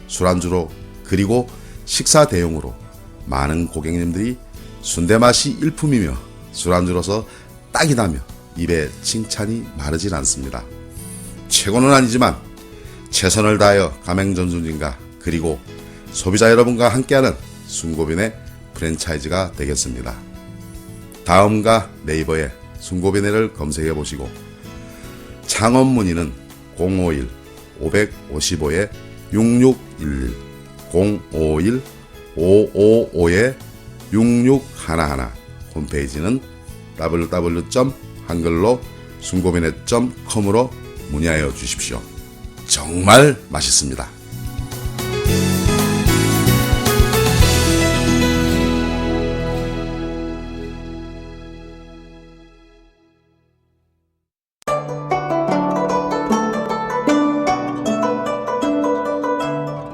술안주로 그리고 식사 대용으로 많은 고객님들이 순대 맛이 일품이며 술안주로서 딱이다며 입에 칭찬이 마르질 않습니다. 최고는 아니지만 최선을 다하여 가맹점주님과 그리고 소비자 여러분과 함께하는 순고빈의 프랜차이즈가 되겠습니다. 다음과 네이버에 순고빈회를 검색해 보시고 창업 문의는 051-555-6611 051-555-6611 홈페이지는 www.한글로-순고빈회.com으로 문의하여 주십시오. 정말 맛있습니다.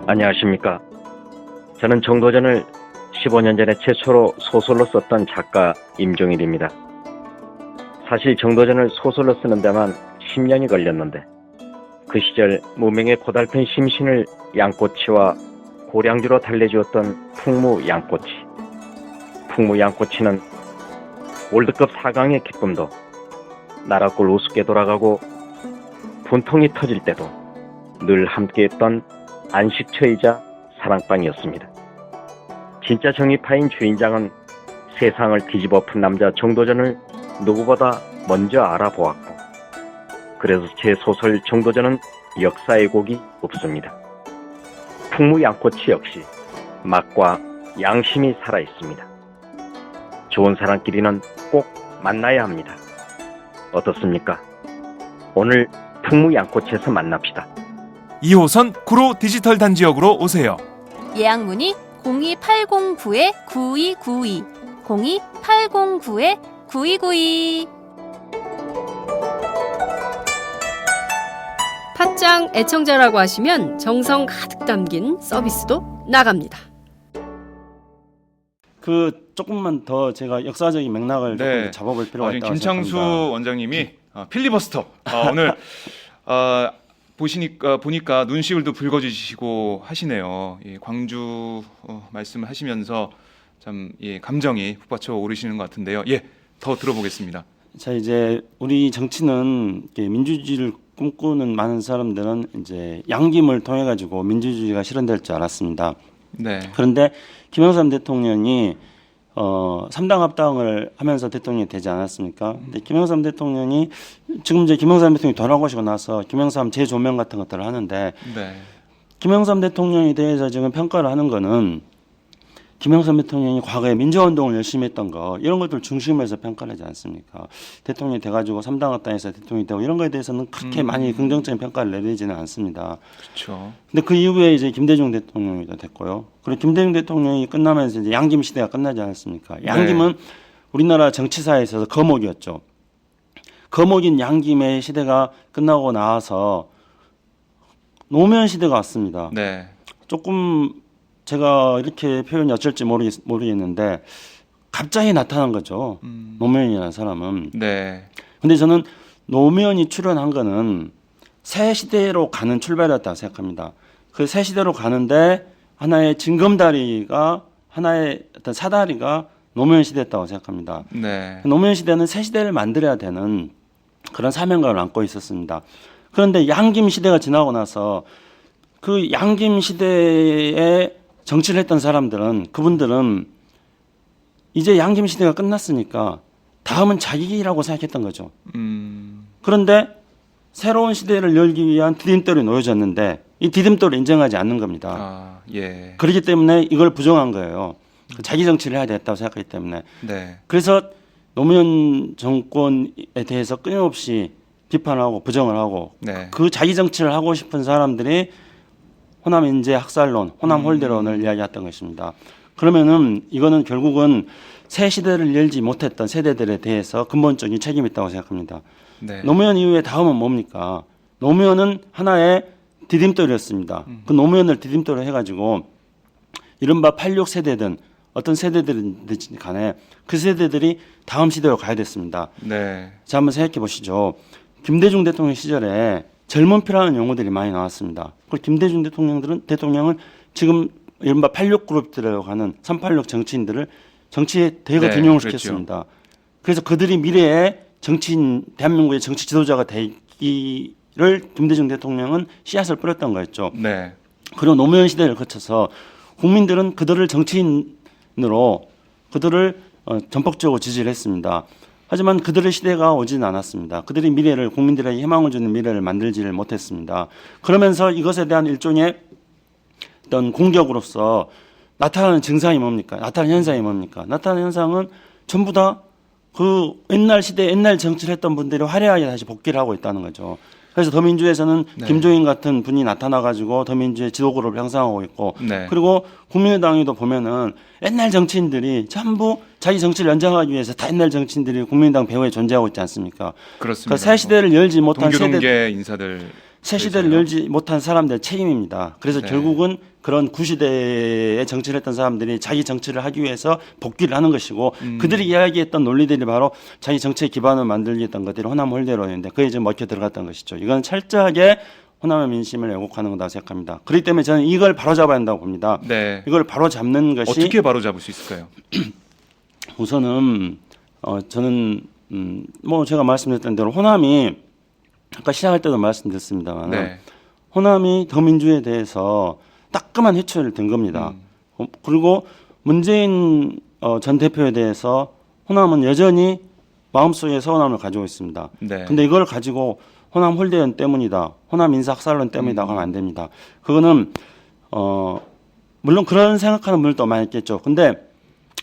안녕하십니까. 저는 정도전을 15년 전에 최초로 소설로 썼던 작가 임종일입니다. 사실 정도전을 소설로 쓰는 데만 10년이 걸렸는데 그 시절 무명의 고달픈 심신을 양꼬치와 고량주로 달래주었던 풍무 양꼬치. 풍무 양꼬치는 월드컵 4강의 기쁨도 나라골 우습게 돌아가고 분통이 터질 때도 늘 함께했던 안식처이자 사랑방이었습니다. 진짜 정의파인 주인장은 세상을 뒤집어푼 남자 정도전을 누구보다 먼저 알아보았고 그래서 제 소설 정도전은 역사의 곡이 없습니다. 풍무 양꼬치 역시 맛과 양심이 살아있습니다. 좋은 사람끼리는 꼭 만나야 합니다. 어떻습니까? 오늘 풍무 양꼬치에서 만납시다. 2호선 구로 디지털 단지역으로 오세요. 예약 문의 02809-9292 02809-9292. 팟짱 애청자라고 하시면 정성 가득 담긴 서비스도 나갑니다. 그 조금만 더 제가 역사적인 맥락을 네. 조금 더 잡아볼 필요가 있다고 김창수 생각합니다. 원장님이 필리버스터 오늘 보니까 눈시울도 붉어지시고 하시네요. 이 광주 말씀을 하시면서 참 감정이 북받쳐 오르시는 것 같은데요. 더 들어보겠습니다. 자, 이제 우리 정치는 이렇게 민주주의를 꿈꾸는 많은 사람들은 이제 양김을 통해 가지고 민주주의가 실현될 줄 알았습니다. 네. 그런데 김영삼 대통령이 3당 합당을 하면서 대통령이 되지 않았습니까? 근데 김영삼 대통령이 지금 이제 김영삼 대통령이 돌아가시고 나서 김영삼 재조명 같은 것들을 하는데 네. 김영삼 대통령에 대해서 지금 평가를 하는 거는 김영삼 대통령이 과거에 민주화운동을 열심히 했던 거 이런 것들 중심에서 평가를 하지 않습니까? 대통령이 돼가지고 3당 합당에서 대통령이 되고 이런 거에 대해서는 그렇게 많이 긍정적인 평가를 내리지는 않습니다. 그렇죠. 근데 그 이후에 이제 김대중 대통령이 됐고요. 그리고 김대중 대통령이 끝나면서 이제 양김 시대가 끝나지 않았습니까? 양김은 우리나라 정치사에 있어서 거목이었죠. 거목인 양김의 시대가 끝나고 나서 노무현 시대가 왔습니다. 네. 조금 제가 이렇게 표현이 어쩔지 모르겠는데 갑자기 나타난 거죠. 노무현이라는 사람은. 네. 근데 저는 노무현이 출연한 거는 새 시대로 가는 출발이었다고 생각합니다. 그 새 시대로 가는데 하나의 징검다리가 하나의 어떤 사다리가 노무현 시대였다고 생각합니다. 네. 노무현 시대는 새 시대를 만들어야 되는 그런 사명감을 안고 있었습니다. 그런데 양김 시대가 지나고 나서 그 양김 시대에 정치를 했던 사람들은 그분들은 이제 양김 시대가 끝났으니까 다음은 자기라고 생각했던 거죠. 그런데 새로운 시대를 열기 위한 디딤돌이 놓여졌는데 이 디딤돌을 인정하지 않는 겁니다. 예. 그렇기 때문에 이걸 부정한 거예요. 자기 정치를 해야 되겠다고 생각하기 때문에. 네. 그래서 노무현 정권에 대해서 끊임없이 비판하고 부정을 하고 네. 그 자기 정치를 하고 싶은 사람들이 호남 인재 학살론, 호남 홀대론을 이야기했던 것입니다. 그러면은 이거는 결국은 새 시대를 열지 못했던 세대들에 대해서 근본적인 책임이 있다고 생각합니다. 네. 노무현 이후에 다음은 뭡니까? 노무현은 하나의 디딤돌이었습니다. 그 노무현을 디딤돌로 해가지고 이른바 86세대든 어떤 세대들이든 간에 그 세대들이 다음 시대로 가야 됐습니다. 네. 자, 한번 생각해 보시죠. 김대중 대통령 시절에 젊은 피라는 용어들이 많이 나왔습니다. 그리고 김대중 대통령은 지금 이른바 86 그룹들이라고 하는 386 정치인들을 정치에 대거 등용시켰습니다. 그래서 그들이 미래의 정치인, 대한민국의 정치 지도자가 되기를 김대중 대통령은 씨앗을 뿌렸던 거였죠. 네. 그리고 노무현 시대를 거쳐서 국민들은 그들을 정치인으로 그들을 전폭적으로 지지를 했습니다. 하지만 그들의 시대가 오지는 않았습니다. 그들이 미래를 국민들에게 희망을 주는 미래를 만들지를 못했습니다. 그러면서 이것에 대한 일종의 어떤 공격으로서 나타나는 증상이 뭡니까? 나타나는 현상이 뭡니까? 나타나는 현상은 전부 다 그 옛날 시대 옛날 정치를 했던 분들이 화려하게 다시 복귀를 하고 있다는 거죠. 그래서 더민주에서는 네. 김종인 같은 분이 나타나가지고 더민주의 지도그룹을 형성하고 있고 네. 그리고 국민의당에도 보면은 옛날 정치인들이 전부 자기 정치를 연장하기 위해서 다 옛날 정치인들이 국민의당 배후에 존재하고 있지 않습니까? 그렇습니다. 새 시대를 열지 못한 동교동계 인사들 새 시대를 열지 못한 사람들의 책임입니다. 그래서 네. 결국은 그런 구시대에 정치를 했던 사람들이 자기 정치를 하기 위해서 복귀를 하는 것이고 그들이 이야기했던 논리들이 바로 자기 정치의 기반을 만들기 했던 것들이 호남 홀대론인데 그에 좀 먹혀 들어갔던 것이죠. 이건 철저하게 호남의 민심을 왜곡하는 거라고 생각합니다. 그렇기 때문에 저는 이걸 바로잡아야 한다고 봅니다. 네. 이걸 바로잡는 것이 어떻게 바로 잡을 수 있을까요? 우선은 저는 뭐 제가 말씀드렸던 대로 호남이 아까 시작할 때도 말씀드렸습니다만 네. 호남이 더민주에 대해서 따끔한 회초리를 든 겁니다. 그리고 문재인 전 대표에 대해서 호남은 여전히 마음속에 서운함을 가지고 있습니다. 네. 근데 이걸 가지고 호남 홀대론 때문이다, 호남 인사 학살론 때문이다 하면 안 됩니다. 그거는 물론 그런 생각하는 분들도 많이 있겠죠. 근데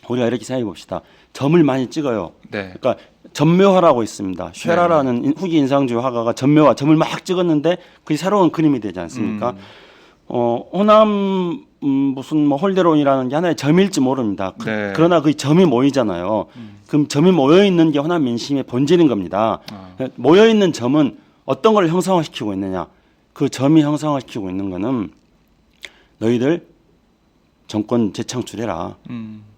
우리가 이렇게 생각해 봅시다. 점을 많이 찍어요. 네. 그러니까 점묘화라고 있습니다. 쉐라라는 후기 인상주의 화가가 점묘화, 점을 막 찍었는데 그게 새로운 그림이 되지 않습니까? 호남 무슨 뭐 홀대론이라는 게 하나의 점일지 모릅니다. 네. 그러나 그 점이 모이잖아요. 그럼 점이 모여 있는 게 호남 민심의 본질인 겁니다. 모여 있는 점은 어떤 걸 형성화시키고 있느냐? 그 점이 형성화시키고 있는 거는 너희들 정권 재창출해라.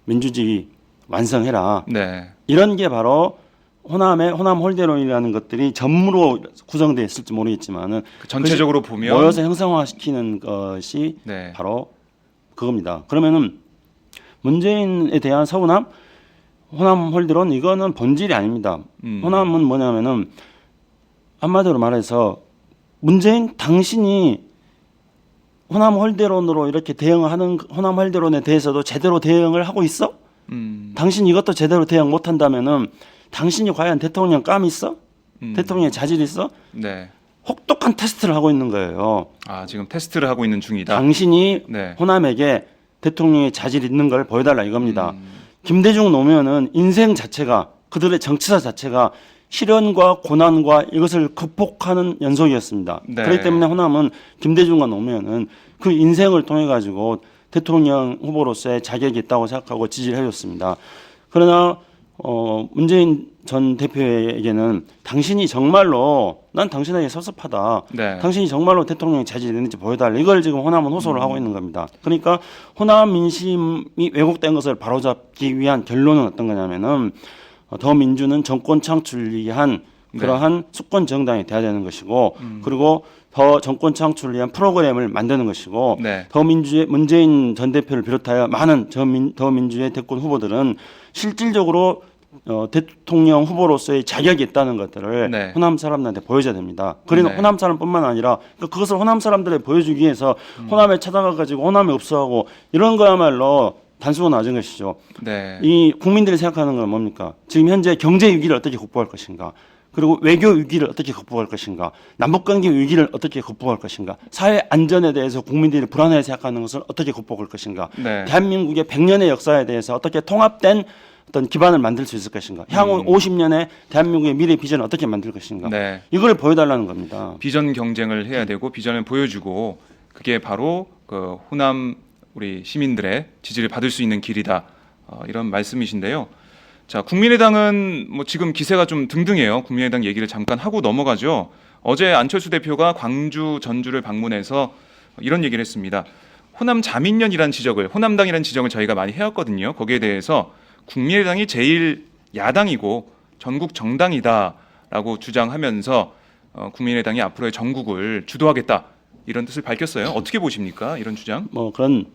민주주의 완성해라. 네. 이런 게 바로 호남 홀대론이라는 것들이 전무로 구성되어 있을지 모르겠지만은 전체적으로 보면 모여서 형성화시키는 것이 네. 바로 그겁니다. 그러면은 문재인에 대한 서운함, 호남 홀대론 이거는 본질이 아닙니다. 호남은 뭐냐면은 한마디로 말해서 문재인 당신이 호남 홀대론으로 이렇게 대응하는 호남 홀대론에 대해서도 제대로 대응을 하고 있어? 당신 이것도 제대로 대응 못 한다면은 당신이 과연 대통령 감 있어? 대통령의 자질 있어? 네. 혹독한 테스트를 하고 있는 거예요. 아, 지금 테스트를 하고 있는 중이다. 당신이 네. 호남에게 대통령의 자질 있는 걸 보여달라 이겁니다. 김대중 노무현은 인생 자체가 그들의 정치사 자체가 시련과 고난과 이것을 극복하는 연속이었습니다. 네. 그렇기 때문에 호남은 김대중과 노무현은 그 인생을 통해 가지고 대통령 후보로서의 자격이 있다고 생각하고 지지를 해줬습니다. 그러나 문재인 전 대표에게는 당신이 정말로 난 당신에게 섭섭하다. 네. 당신이 정말로 대통령의 자질이 있는지 보여달라. 이걸 지금 호남은 호소를 하고 있는 겁니다. 그러니까 호남 민심이 왜곡된 것을 바로잡기 위한 결론은 어떤 거냐면은 더민주는 정권 창출을 위한 그러한 수권 정당이 돼야 되는 것이고 그리고 더 정권 창출을 위한 프로그램을 만드는 것이고 네. 더민주의 문재인 전 대표를 비롯하여 많은 더민주의 대권 후보들은 실질적으로 대통령 후보로서의 자격이 있다는 것들을 네. 호남 사람들한테 보여줘야 됩니다. 그러나 네. 호남 호남 사람뿐만 아니라 그것을 호남 사람들에 보여주기 위해서 호남에 찾아가가지고 호남에 없어하고 이런 거야말로 단수가 낮은 것이죠. 네. 이 국민들이 생각하는 건 뭡니까? 지금 현재 경제 위기를 어떻게 극복할 것인가? 그리고 외교 위기를 어떻게 극복할 것인가? 남북관계 위기를 어떻게 극복할 것인가? 사회 안전에 대해서 국민들이 불안해 생각하는 것을 어떻게 극복할 것인가? 네. 대한민국의 100년의 역사에 대해서 어떻게 통합된 어떤 기반을 만들 수 있을 것인가? 향후 50년의 대한민국의 미래 비전을 어떻게 만들 것인가? 네. 이걸 보여달라는 겁니다. 비전 경쟁을 해야 되고 비전을 보여주고 그게 바로 그 호남 우리 시민들의 지지를 받을 수 있는 길이다. 이런 말씀이신데요. 자, 국민의당은 뭐 지금 기세가 좀 등등해요. 국민의당 얘기를 잠깐 하고 넘어가죠. 어제 안철수 대표가 광주, 전주를 방문해서 이런 얘기를 했습니다. 호남 자민련이라는 지적을, 호남당이라는 지적을 저희가 많이 해왔거든요. 거기에 대해서 국민의당이 제일 야당이고 전국 정당이다라고 주장하면서 국민의당이 앞으로의 전국을 주도하겠다 이런 뜻을 밝혔어요. 어떻게 보십니까? 이런 주장? 뭐 그런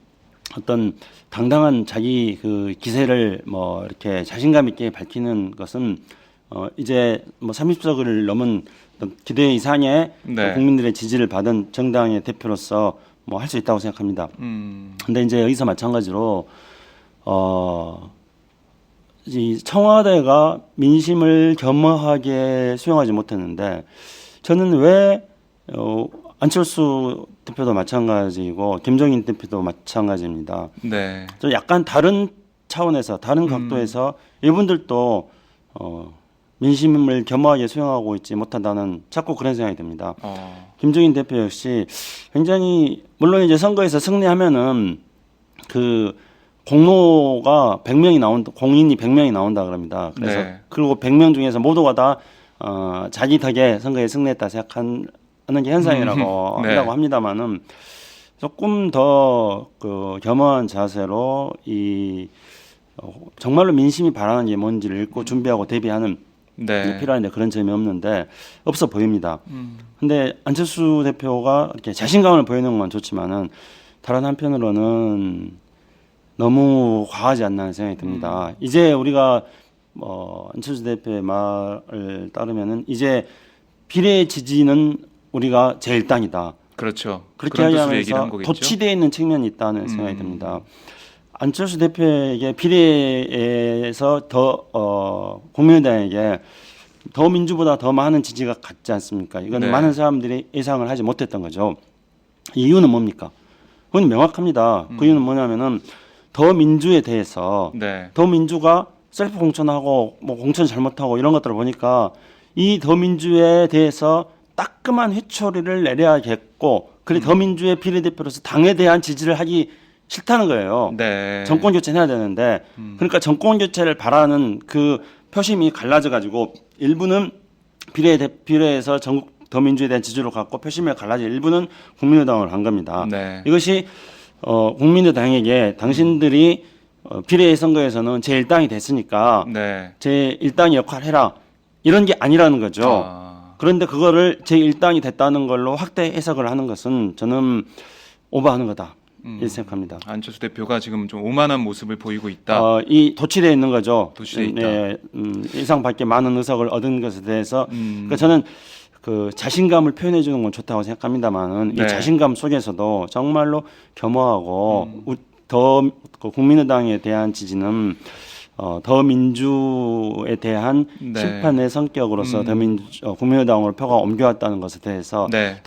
어떤 당당한 자기 그 기세를 뭐 이렇게 자신감 있게 밝히는 것은 이제 뭐 30석을 넘은 어떤 기대 이상의 네. 국민들의 지지를 받은 정당의 대표로서 뭐 할 수 있다고 생각합니다. 근데 이제 여기서 마찬가지로 이 청와대가 민심을 겸허하게 수용하지 못했는데 저는 왜 안철수 대표도 마찬가지고 김종인 대표도 마찬가지입니다. 네. 좀 약간 다른 차원에서 다른 각도에서 이분들도 민심을 겸허하게 수용하고 있지 못한다는 자꾸 그런 생각이 듭니다. 김종인 대표 역시 굉장히 물론 이제 선거에서 승리하면은 그 공로가 100명이 나온다, 공인이 100명이 나온다 그럽니다. 그래서 네. 그리고 100명 중에서 모두가 다 자기 덕에 선거에 승리했다 생각하는 게 현상이라고 네. 한다고 합니다만은 조금 더 그 겸허한 자세로 이 정말로 민심이 바라는 게 뭔지를 읽고 준비하고 대비하는 네. 게 필요한데 그런 점이 없는데 없어 보입니다. 근데 안철수 대표가 이렇게 자신감을 보이는 건 좋지만은 다른 한편으로는 너무 과하지 않나 하는 생각이 듭니다. 이제 우리가 안철수 대표의 말을 따르면은 이제 비례 지지는 우리가 제1당이다. 그렇죠. 그렇게 그런 뜻으로 얘기를 한 하면서 거겠죠. 도취되어 있는 측면이 있다는 생각이 듭니다. 안철수 대표에게 비례에서 더 국민의당에게 더 민주보다 더 많은 지지가 갔지 않습니까? 이건 네. 많은 사람들이 예상을 하지 못했던 거죠. 이유는 뭡니까? 그건 명확합니다. 그 이유는 뭐냐면은 더 민주에 대해서 네. 더 민주가 셀프 공천하고 뭐 공천 잘못하고 이런 것들을 보니까 이 더 민주에 대해서 따끔한 회초리를 내려야겠고 그래 더 민주의 비례대표로서 당에 대한 지지를 하기 싫다는 거예요. 네. 정권 교체는 해야 되는데 그러니까 정권 교체를 바라는 그 표심이 갈라져 가지고 일부는 비례에서 전국 더민주에 대한 지지를 갖고 표심이 갈라져 일부는 국민의당을 간 겁니다. 네. 이것이 국민의당에게 당신들이 비례 선거에서는 제1당이 됐으니까 네. 제1당의 역할을 해라. 이런 게 아니라는 거죠. 아, 그런데 그거를 제1당이 됐다는 걸로 확대 해석을 하는 것은 저는 오버하는 거다. 이렇게 생각합니다. 안철수 대표가 지금 좀 오만한 모습을 보이고 있다. 이 도취되어 있는 거죠. 도취되어 있다. 네, 예상 밖에 많은 의석을 얻은 것에 대해서 음. 저는 그 자신감을 표현해 주는 건 좋다고 생각합니다만은 네. 이 자신감 속에서도 정말로 겸허하고 더 그 국민의당에 대한 지지는 더 민주에 대한 네. 심판의 성격으로서 국민의당으로 표가 옮겨왔다는 것에 대해서 네.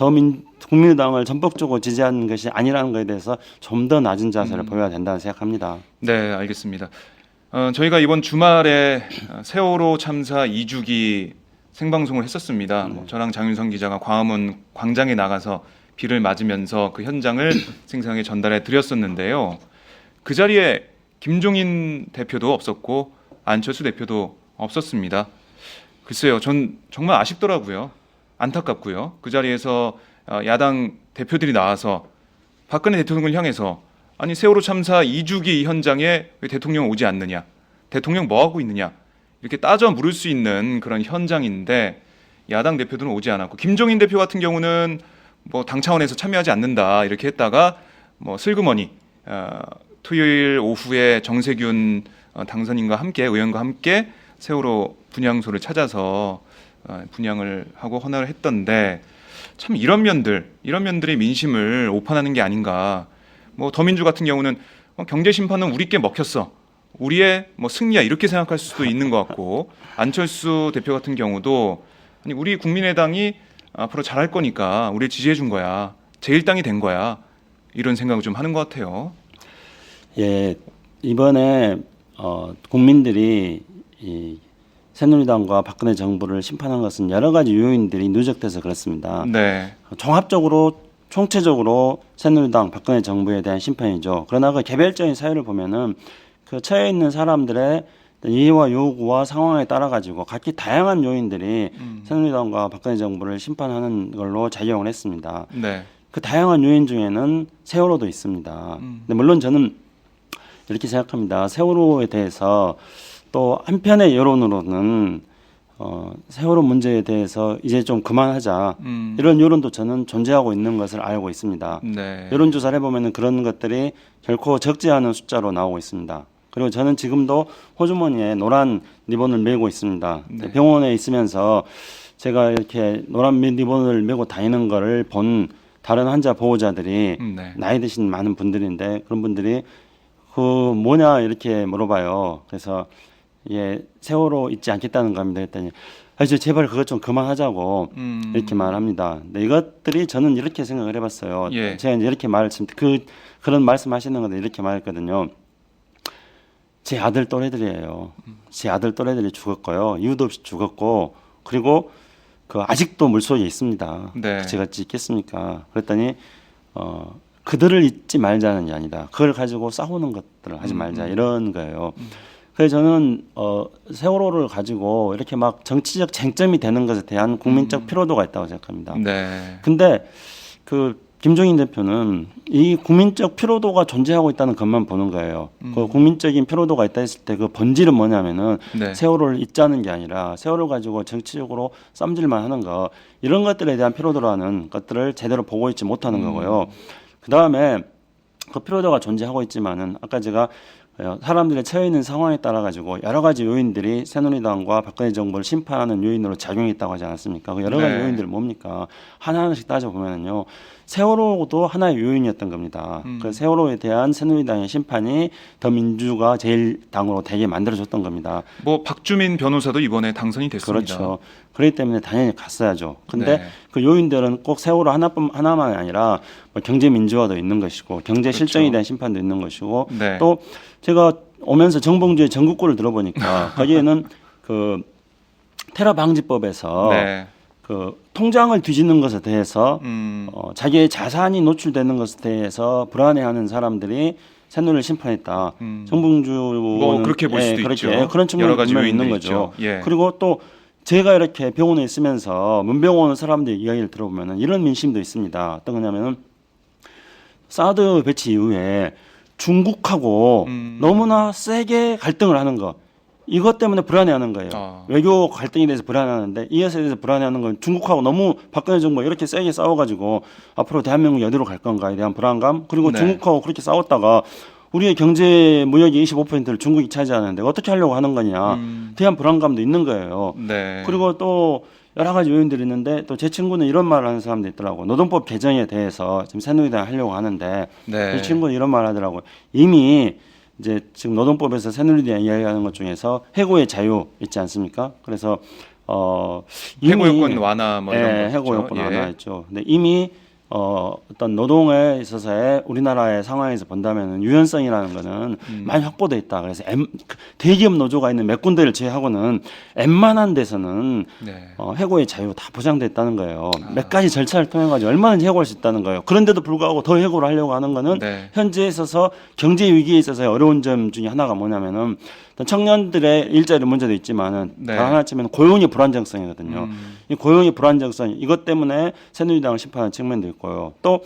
국민의당을 전폭적으로 지지하는 것이 아니라는 것에 대해서 좀 더 낮은 자세를 보여야 된다는 생각합니다. 네, 알겠습니다. 저희가 이번 주말에 세월호 참사 2주기 생방송을 했었습니다. 뭐 저랑 장윤성 기자가 광화문 광장에 나가서 비를 맞으면서 그 현장을 생생하게 전달해 드렸었는데요. 그 자리에 김종인 대표도 없었고 안철수 대표도 없었습니다. 글쎄요, 전 정말 아쉽더라고요. 안타깝고요. 그 자리에서 야당 대표들이 나와서 박근혜 대통령을 향해서 아니 세월호 참사 2주기 현장에 왜 대통령 오지 않느냐, 대통령 뭐 하고 있느냐 이렇게 따져 물을 수 있는 그런 현장인데 야당 대표들은 오지 않았고 김종인 대표 같은 경우는 뭐 당 차원에서 참여하지 않는다 이렇게 했다가 뭐 슬그머니 토요일 오후에 정세균 당선인과 함께 의원과 함께 세월호 분향소를 찾아서 분향을 하고 헌화를 했던데 참 이런 면들의 민심을 오판하는 게 아닌가. 뭐 더민주 같은 경우는 경제 심판은 우리께 먹혔어. 우리의 뭐 승리야 이렇게 생각할 수도 있는 것 같고 안철수 대표 같은 경우도 아니 우리 국민의당이 앞으로 잘할 거니까 우리를 지지해 준 거야. 제1당이 된 거야. 이런 생각을 좀 하는 것 같아요. 예, 이번에 국민들이 이 새누리당과 박근혜 정부를 심판한 것은 여러 가지 요인들이 누적돼서 그렇습니다. 네. 종합적으로 총체적으로 새누리당 박근혜 정부에 대한 심판이죠. 그러나 그 개별적인 사유를 보면은 그 처해 있는 사람들의 이해와 요구와 상황에 따라 가지고 각기 다양한 요인들이 새누리당과 박근혜 정부를 심판하는 걸로 작용을 했습니다. 네. 그 다양한 요인 중에는 세월호도 있습니다. 근데 물론 저는 이렇게 생각합니다. 세월호에 대해서 또 한편의 여론으로는 세월호 문제에 대해서 이제 좀 그만하자 이런 여론도 저는 존재하고 있는 것을 알고 있습니다. 네. 여론조사를 해보면 그런 것들이 결코 적지 않은 숫자로 나오고 있습니다. 그리고 저는 지금도 호주머니에 노란 리본을 메고 있습니다. 네. 병원에 있으면서 제가 이렇게 노란 리본을 메고 다니는 거를 본 다른 환자 보호자들이 네. 나이 드신 많은 분들인데 그런 분들이 그 뭐냐 이렇게 물어봐요. 그래서 예, 세월호 잊지 않겠다는 겁니다. 했더니 이제 제발 그것 좀 그만하자고 이렇게 말합니다. 근데 이것들이 저는 이렇게 생각을 해봤어요. 예. 제가 이제 이렇게 그런 말씀하시는 건데 이렇게 말했거든요. 제 아들 또래들이에요. 제 아들 또래들이 죽었고요. 이유도 없이 죽었고 그리고 그 아직도 물속에 있습니다. 네. 제가 있겠습니까? 그랬더니 그들을 잊지 말자는 게 아니다. 그걸 가지고 싸우는 것들을 하지 말자 이런 거예요. 그래서 저는 세월호를 가지고 이렇게 막 정치적 쟁점이 되는 것에 대한 국민적 피로도가 있다고 생각합니다. 네. 근데 그 김종인 대표는 이 국민적 피로도가 존재하고 있다는 것만 보는 거예요. 그 국민적인 피로도가 있다 했을 때 그 본질은 뭐냐면은 네. 세월호를 잊자는 게 아니라 세월호 가지고 정치적으로 쌈질만 하는 거 이런 것들에 대한 피로도라는 것들을 제대로 보고 있지 못하는 거고요. 그 다음에 그 피로도가 존재하고 있지만은 아까 제가 사람들의 처해 있는 상황에 따라 가지고 여러 가지 요인들이 새누리당과 박근혜 정부를 심판하는 요인으로 작용했다고 하지 않았습니까? 그 여러 가지 네. 요인들이 뭡니까? 하나하나씩 따져 보면은요. 세월호도 하나의 요인이었던 겁니다. 그 세월호에 대한 새누리당의 심판이 더 민주가 제일 당으로 되게 만들어줬던 겁니다. 뭐 박주민 변호사도 이번에 당선이 됐습니다. 그렇죠. 그렇기 때문에 당연히 갔어야죠. 근데 네. 그 요인들은 꼭 세월호 하나만 아니라 뭐 경제 민주화도 있는 것이고 경제 실정에 그렇죠. 대한 심판도 있는 것이고 네. 또 제가 오면서 정봉주의 전국구를 들어보니까 거기에는 그 테러 방지법에서 네. 그 통장을 뒤지는 것에 대해서 자기의 자산이 노출되는 것에 대해서 불안해하는 사람들이 새누리를 심판했다. 정봉주 뭐 그렇게 볼 수도 있죠. 그런 측면이 여러 가지 분명히 있는 요인들이 거죠. 있죠. 예. 그리고 또 제가 이렇게 병원에 있으면서 문병원 사람들 이야기를 들어보면 이런 민심도 있습니다. 어떤 거냐면은 사드 배치 이후에 중국하고 너무나 세게 갈등을 하는 거. 이것 때문에 불안해하는 거예요. 외교 갈등에 대해서 불안해하는데 이것에 대해서 불안해하는 건 중국하고 너무 박근혜 정부가 이렇게 세게 싸워가지고 앞으로 대한민국이 어디로 갈 건가에 대한 불안감 그리고 네. 중국하고 그렇게 싸웠다가 우리의 경제 무역의 25%를 중국이 차지하는데 어떻게 하려고 하는 거냐 대한 불안감도 있는 거예요. 네. 그리고 또 여러 가지 요인들이 있는데 또 제 친구는 이런 말을 하는 사람도 있더라고요. 노동법 개정에 대해서 지금 새누리당 하려고 하는데 네. 제 친구는 이런 말을 하더라고요. 이미 이제 지금 노동법에서 새누리당 이야기하는 것 중에서 해고의 자유 있지 않습니까? 그래서 이미 해고요건 완화 뭐 이런 거 해고요건 있죠. 예. 완화했죠. 근데 이미 어떤 노동에 있어서의 우리나라의 상황에서 본다면은 유연성이라는 거는 많이 확보돼 있다. 그래서 대기업 노조가 있는 몇 군데를 제외하고는 웬만한 데서는 네. 해고의 자유 다 보장돼 있다는 거예요. 몇 가지 절차를 통해 가지고 얼마든지 해고할 수 있다는 거예요. 그런데도 불구하고 더 해고를 하려고 하는 거는 네. 현재에 있어서 경제 위기에 있어서의 어려운 점 중에 하나가 뭐냐면은 청년들의 일자리 문제도 있지만은 네. 다른 하나쯤은 고용의 불안정성이거든요. 이 고용의 불안정성 이것 때문에 새누리당을 심판하는 측면도 있고요. 또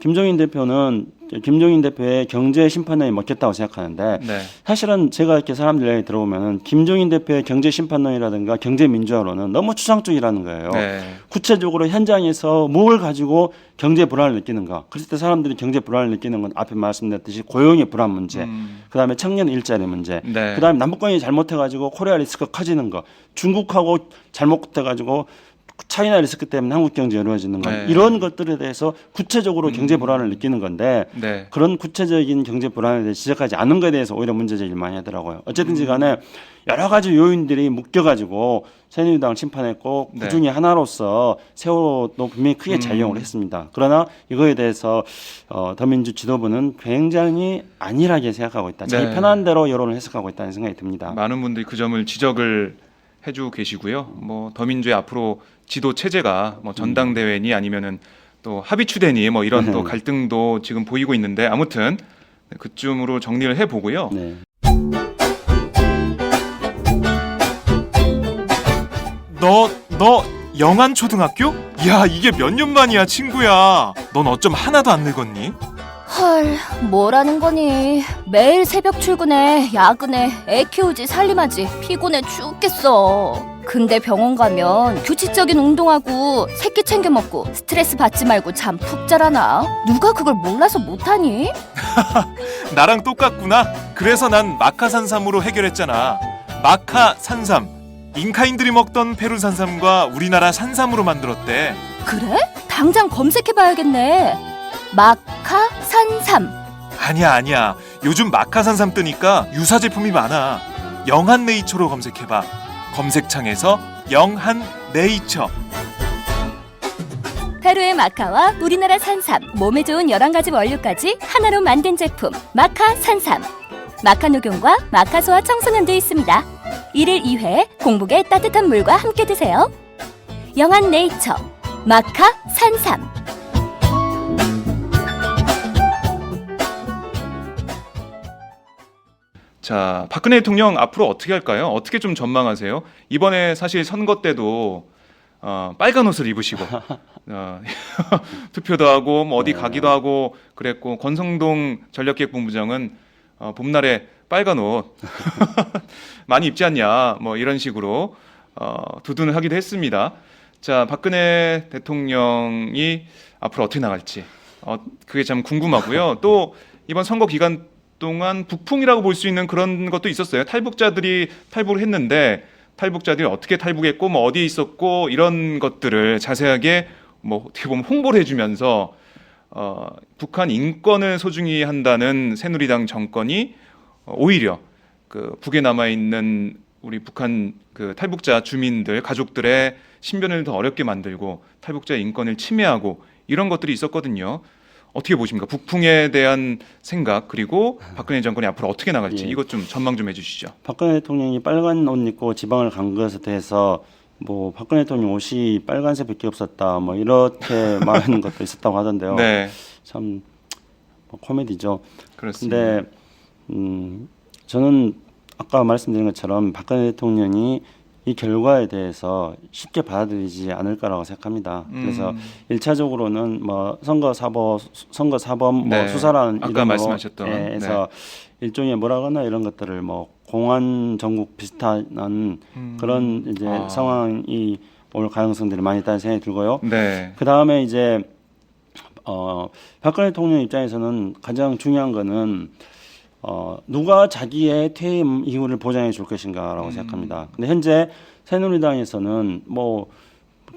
김종인 대표의 경제 심판론이 먹혔다고 생각하는데 네. 사실은 제가 이렇게 사람들 얘기 들어보면은 김종인 대표의 경제 심판론이라든가 경제 민주화론은 너무 추상적이라는 거예요. 네. 구체적으로 현장에서 뭘 가지고 경제 불안을 느끼는가. 그랬을 때 사람들이 경제 불안을 느끼는 건 앞에 말씀드렸듯이 고용의 불안 문제, 그다음에 청년 일자리 문제, 네. 그다음에 남북관계 잘못해가지고 코리아 리스크가 커지는 거, 중국하고 잘못해가지고 차이나 리스크 때문에 한국 경제 어려워지는 것 네. 이런 것들에 대해서 구체적으로 경제 불안을 느끼는 건데 네. 그런 구체적인 경제 불안에 대해서 지적하지 않은 것에 대해서 오히려 문제 제기를 많이 하더라고요. 어쨌든지 간에 여러 가지 요인들이 묶여가지고 새누리당을 심판했고 네. 그중에 하나로서 세월호도 분명히 크게 작용을 했습니다. 그러나 이거에 대해서 더민주 지도부는 굉장히 안일하게 생각하고 있다. 자기 네. 편한 대로 여론을 해석하고 있다는 생각이 듭니다. 많은 분들이 그 점을 지적을 해주고 계시고요. 뭐 더민주의 앞으로 지도 체제가 뭐 전당대회니 아니면은 또 합의추대니 뭐 이런 또 갈등도 지금 보이고 있는데 아무튼 그쯤으로 정리를 해보고요. 네. 너 영안초등학교? 야, 이게 몇 년 만이야, 친구야. 넌 어쩜 하나도 안 늙었니? 헐, 뭐라는 거니? 매일 새벽 출근해, 야근해, 애 키우지, 살림하지, 피곤해 죽겠어. 근데 병원 가면 규칙적인 운동하고 새끼 챙겨 먹고 스트레스 받지 말고 잠 푹 자라나? 누가 그걸 몰라서 못하니? 나랑 똑같구나. 그래서 난 마카산삼으로 해결했잖아. 마카산삼. 잉카인들이 먹던 페루 산삼과 우리나라 산삼으로 만들었대. 그래? 당장 검색해봐야겠네. 마카산삼. 아니야. 요즘 마카산삼 뜨니까 유사 제품이 많아. 영한네이처로 검색해봐. 검색창에서 영한네이처. 페루의 마카와 우리나라 산삼, 몸에 좋은 11가지 원료까지 하나로 만든 제품 마카산삼. 마카 녹용과 마카 소화 청소년도 있습니다. 1일 2회 공복에 따뜻한 물과 함께 드세요. 영한네이처 마카산삼. 자, 박근혜 대통령 앞으로 어떻게 할까요? 어떻게 좀 전망하세요? 이번에 사실 선거 때도 빨간 옷을 입으시고 투표도 하고 뭐 어디 가기도 하고 그랬고 권성동 전략기획본부장은 봄날에 빨간 옷 많이 입지 않냐 뭐 이런 식으로 두둔을 하기도 했습니다. 자, 박근혜 대통령이 앞으로 어떻게 나갈지 그게 참 궁금하고요. 또 이번 선거 기간 동안 북풍이라고 볼 수 있는 그런 것도 있었어요. 탈북자들이 탈북을 했는데 탈북자들이 어떻게 탈북했고 뭐 어디에 있었고 이런 것들을 자세하게 뭐 어떻게 보면 홍보를 해주면서 북한 인권을 소중히 한다는 새누리당 정권이 오히려 그 북에 남아 있는 우리 북한 그 탈북자 주민들 가족들의 신변을 더 어렵게 만들고 탈북자의 인권을 침해하고 이런 것들이 있었거든요. 어떻게 보십니까? 북풍에 대한 생각 그리고 박근혜 정권이 앞으로 어떻게 나갈지 이것 좀 전망 좀 해주시죠. 박근혜 대통령이 빨간 옷 입고 지방을 간 것에 대해서 뭐 박근혜 대통령 옷이 빨간색밖에 없었다 뭐 이렇게 말하는 것도 있었다고 하던데요. 네, 참 뭐 코미디죠. 그렇습니다. 근데 저는 아까 말씀드린 것처럼 박근혜 대통령이 이 결과에 대해서 쉽게 받아들이지 않을 거라고 생각합니다. 그래서 1차적으로는 뭐 선거 사범 네. 뭐 수사라는 아까 이름으로 말씀하셨던, 해서 일종의 뭐라거나 이런 것들을 뭐 공안 정국 비슷한 그런 이제 상황이 올 가능성들이 많이 있다는 생각이 들고요. 네. 그 다음에 이제 박근혜 대통령 입장에서는 가장 중요한 거는 누가 자기의 퇴임 이후를 보장해 줄 것인가라고 생각합니다. 근데 현재 새누리당에서는 뭐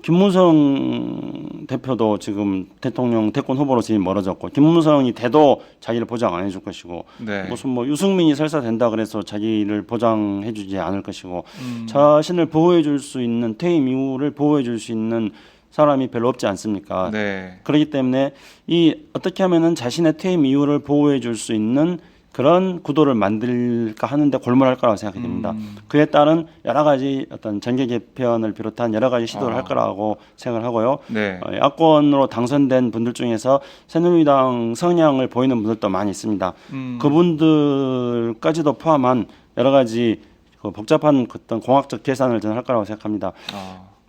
김무성 대표도 지금 대통령 대권 후보로서 이미 멀어졌고 김무성이 돼도 자기를 보장 안 해줄 것이고 네. 무슨 뭐 유승민이 설사 된다 그래서 자기를 보장해주지 않을 것이고 자신을 보호해줄 수 있는 퇴임 이후를 보호해줄 수 있는 사람이 별로 없지 않습니까? 네. 그렇기 때문에 이 어떻게 하면은 자신의 퇴임 이후를 보호해줄 수 있는 그런 구도를 만들까 하는데 골몰할 거라고 생각이 됩니다. 그에 따른 여러 가지 어떤 정계 개편을 비롯한 여러 가지 시도를 할 거라고 생각을 하고요. 네. 야권으로 당선된 분들 중에서 새누리당 성향을 보이는 분들도 많이 있습니다. 그분들까지도 포함한 여러 가지 그 복잡한 어떤 공학적 계산을 저는 할 거라고 생각합니다.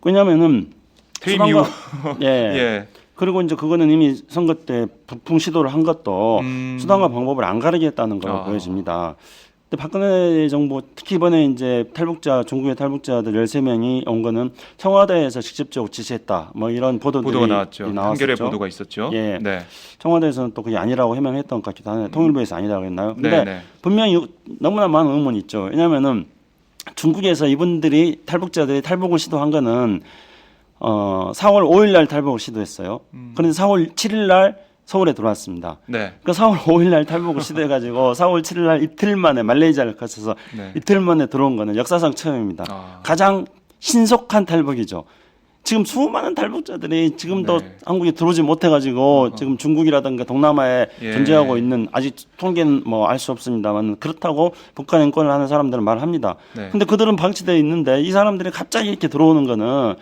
왜냐하면은 퇴임 이후 예. 예. 그리고 이제 그거는 이미 선거 때 북풍 시도를 한 것도 수단과 방법을 안 가리겠다는 걸로 보여집니다. 근데 박근혜 정부 특히 이번에 이제 중국의 탈북자들 13명이 온 거는 청와대에서 직접적으로 지시했다. 뭐 이런 보도가 나왔죠. 나왔었죠. 한겨레 보도가 있었죠. 예. 네. 청와대에서는 또 그게 아니라고 해명했던 것 같기도 하네요. 통일부에서 아니라고 했나요? 근데 네. 분명히 너무나 많은 의문이 있죠. 왜냐하면은 중국에서 이분들이 탈북자들이 탈북을 시도한 거는 4월 5일 날 탈북을 시도했어요. 그런데 4월 7일 날 서울에 들어왔습니다. 네. 그러니까 4월 5일 날 탈북을 시도해가지고 4월 7일 날 이틀 만에 말레이시아를 거쳐서 네. 이틀 만에 들어온 거는 역사상 처음입니다. 가장 신속한 탈북이죠. 지금 수많은 탈북자들이 지금도 네. 한국에 들어오지 못해가지고 지금 중국이라든가 동남아에 예. 존재하고 있는 아직 통계는 뭐 알 수 없습니다만 그렇다고 북한 인권을 하는 사람들은 말합니다. 네. 근데 그들은 방치되어 있는데 이 사람들이 갑자기 이렇게 들어오는 거는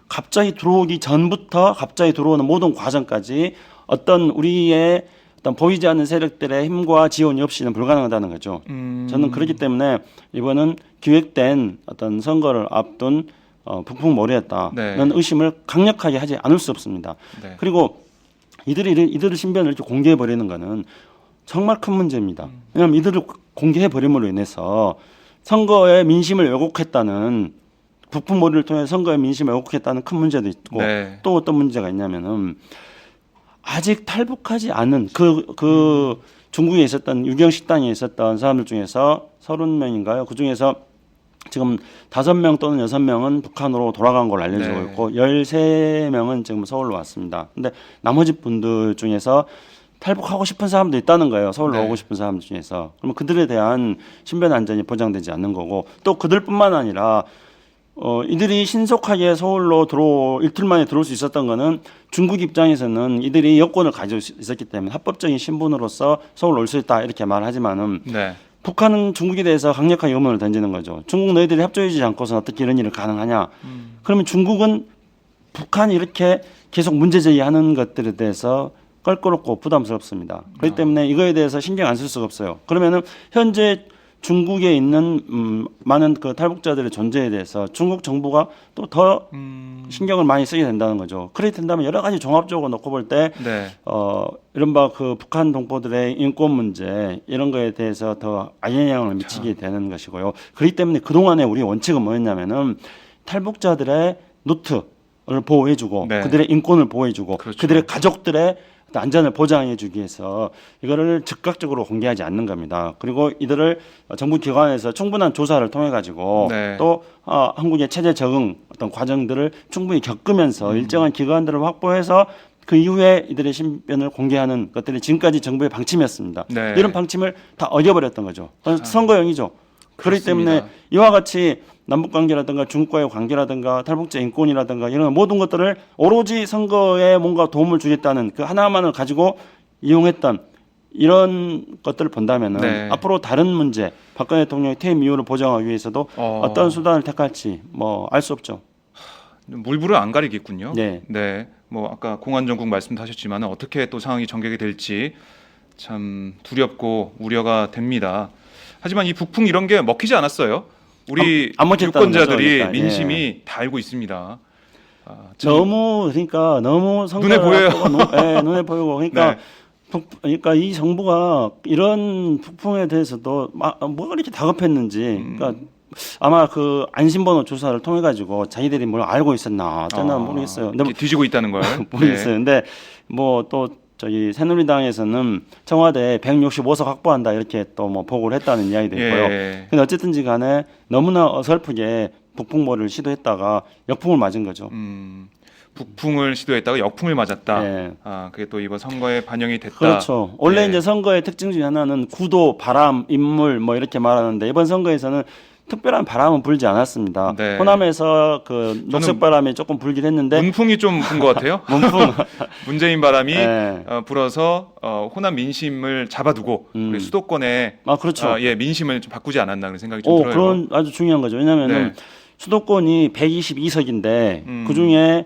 갑자기 들어오기 전부터 갑자기 들어오는 모든 과정까지 어떤 우리의 어떤 보이지 않는 세력들의 힘과 지원이 없이는 불가능하다는 거죠. 저는 그렇기 때문에 이번은 기획된 어떤 선거를 앞둔 북풍몰이였다는 네. 의심을 강력하게 하지 않을 수 없습니다. 네. 그리고 이들의 신변을 이렇게 공개해 버리는 거는 정말 큰 문제입니다. 왜냐하면 이들을 공개해 버림으로 인해서 선거의 민심을 왜곡했다는 북풍몰이를 통해 선거의 민심을 왜곡했다는 큰 문제도 있고 네. 또 어떤 문제가 있냐면은 아직 탈북하지 않은 중국에 있었던 유경 식당에 있었던 사람들 중에서 30명인가요? 그 중에서 지금 5명 또는 6명은 북한으로 돌아간 걸로 알려지고 네. 있고 13명은 지금 서울로 왔습니다. 근데 나머지 분들 중에서 탈북하고 싶은 사람도 있다는 거예요. 서울로 네. 오고 싶은 사람들 중에서. 그러면 그들에 대한 신변 안전이 보장되지 않는 거고 또 그들뿐만 아니라 이들이 신속하게 서울로 이틀 만에 들어올 수 있었던 거는 중국 입장에서는 이들이 여권을 가지고 있었기 때문에 합법적인 신분으로서 서울로 올 수 있다 이렇게 말하지만은 네. 북한은 중국에 대해서 강력하게 의문을 던지는 거죠. 중국 너희들이 협조해주지 않고서 어떻게 이런 일이 가능하냐. 그러면 중국은 북한이 이렇게 계속 문제 제기하는 것들에 대해서 껄끄럽고 부담스럽습니다. 그렇기 때문에 이거에 대해서 신경 안 쓸 수가 없어요. 그러면은 현재 중국에 있는 많은 그 탈북자들의 존재에 대해서 중국 정부가 또 더 신경을 많이 쓰게 된다는 거죠. 그렇게 된다면 여러 가지 종합적으로 놓고 볼 때 네. 이른바 그 북한 동포들의 인권 문제 이런 거에 대해서 더 악영향을 미치게 되는 것이고요. 그렇기 때문에 그동안의 우리 원칙은 뭐였냐면은 탈북자들의 노트를 보호해주고 네. 그들의 인권을 보호해주고 그렇죠. 그들의 가족들의 안전을 보장해주기 위해서 이거를 즉각적으로 공개하지 않는 겁니다. 그리고 이들을 정부 기관에서 충분한 조사를 통해 가지고 네. 또 한국의 체제 적응 어떤 과정들을 충분히 겪으면서 일정한 기관들을 확보해서 그 이후에 이들의 신변을 공개하는 것들이 지금까지 정부의 방침이었습니다. 네. 이런 방침을 다 어겨버렸던 거죠. 선거용이죠. 그렇기 그렇습니다. 때문에 이와 같이 남북관계라든가 중국과의 관계라든가 탈북자 인권이라든가 이런 모든 것들을 오로지 선거에 뭔가 도움을 주겠다는 그 하나만을 가지고 이용했던 이런 것들을 본다면은 네. 앞으로 다른 문제 박근혜 대통령의 퇴임 이후를 보장하기 위해서도 어떤 수단을 택할지 뭐 알 수 없죠. 물불을 안 가리겠군요. 네. 네. 뭐 아까 공안정국 말씀도 하셨지만 어떻게 또 상황이 전개가 될지 참 두렵고 우려가 됩니다. 하지만 이 북풍 이런 게 먹히지 않았어요. 우리 안 먹혔다는 거죠, 유권자들이 그러니까. 민심이 다 알고 있습니다. 너무 눈에 보여요. 눈에 보이고 그러니까 네. 그러니까 이 정부가 이런 북풍에 대해서도 뭐가 이렇게 다급했는지 그러니까 아마 그 안심번호 조사를 통해 가지고 자기들이 뭘 알고 있었나 저는 모르겠어요. 근데 이렇게 뒤지고 있다는 걸 모르겠어요. 근데 뭐 또 저기 새누리당에서는 청와대에 165석 확보한다 이렇게 또 뭐 보고를 했다는 이야기도 있고요. 예. 근데 어쨌든지 간에 너무나 어설프게 북풍몰이를 시도했다가 역풍을 맞은 거죠. 북풍을 시도했다가 역풍을 맞았다. 네. 그게 또 이번 선거에 반영이 됐다. 그렇죠. 원래 예. 이제 선거의 특징 중에 하나는 구도, 바람, 인물 뭐 이렇게 말하는데 이번 선거에서는 특별한 바람은 불지 않았습니다. 네. 호남에서 그 녹색 바람이 조금 불긴 했는데 문풍이 좀 분 것 같아요. 문풍. 문재인 바람이 네. 불어서 호남 민심을 잡아두고 우리 수도권의 그렇죠. 민심을 좀 바꾸지 않았나 그런 생각이 좀 들어요. 그런 아주 중요한 거죠. 왜냐하면은 네. 수도권이 122석인데 그 중에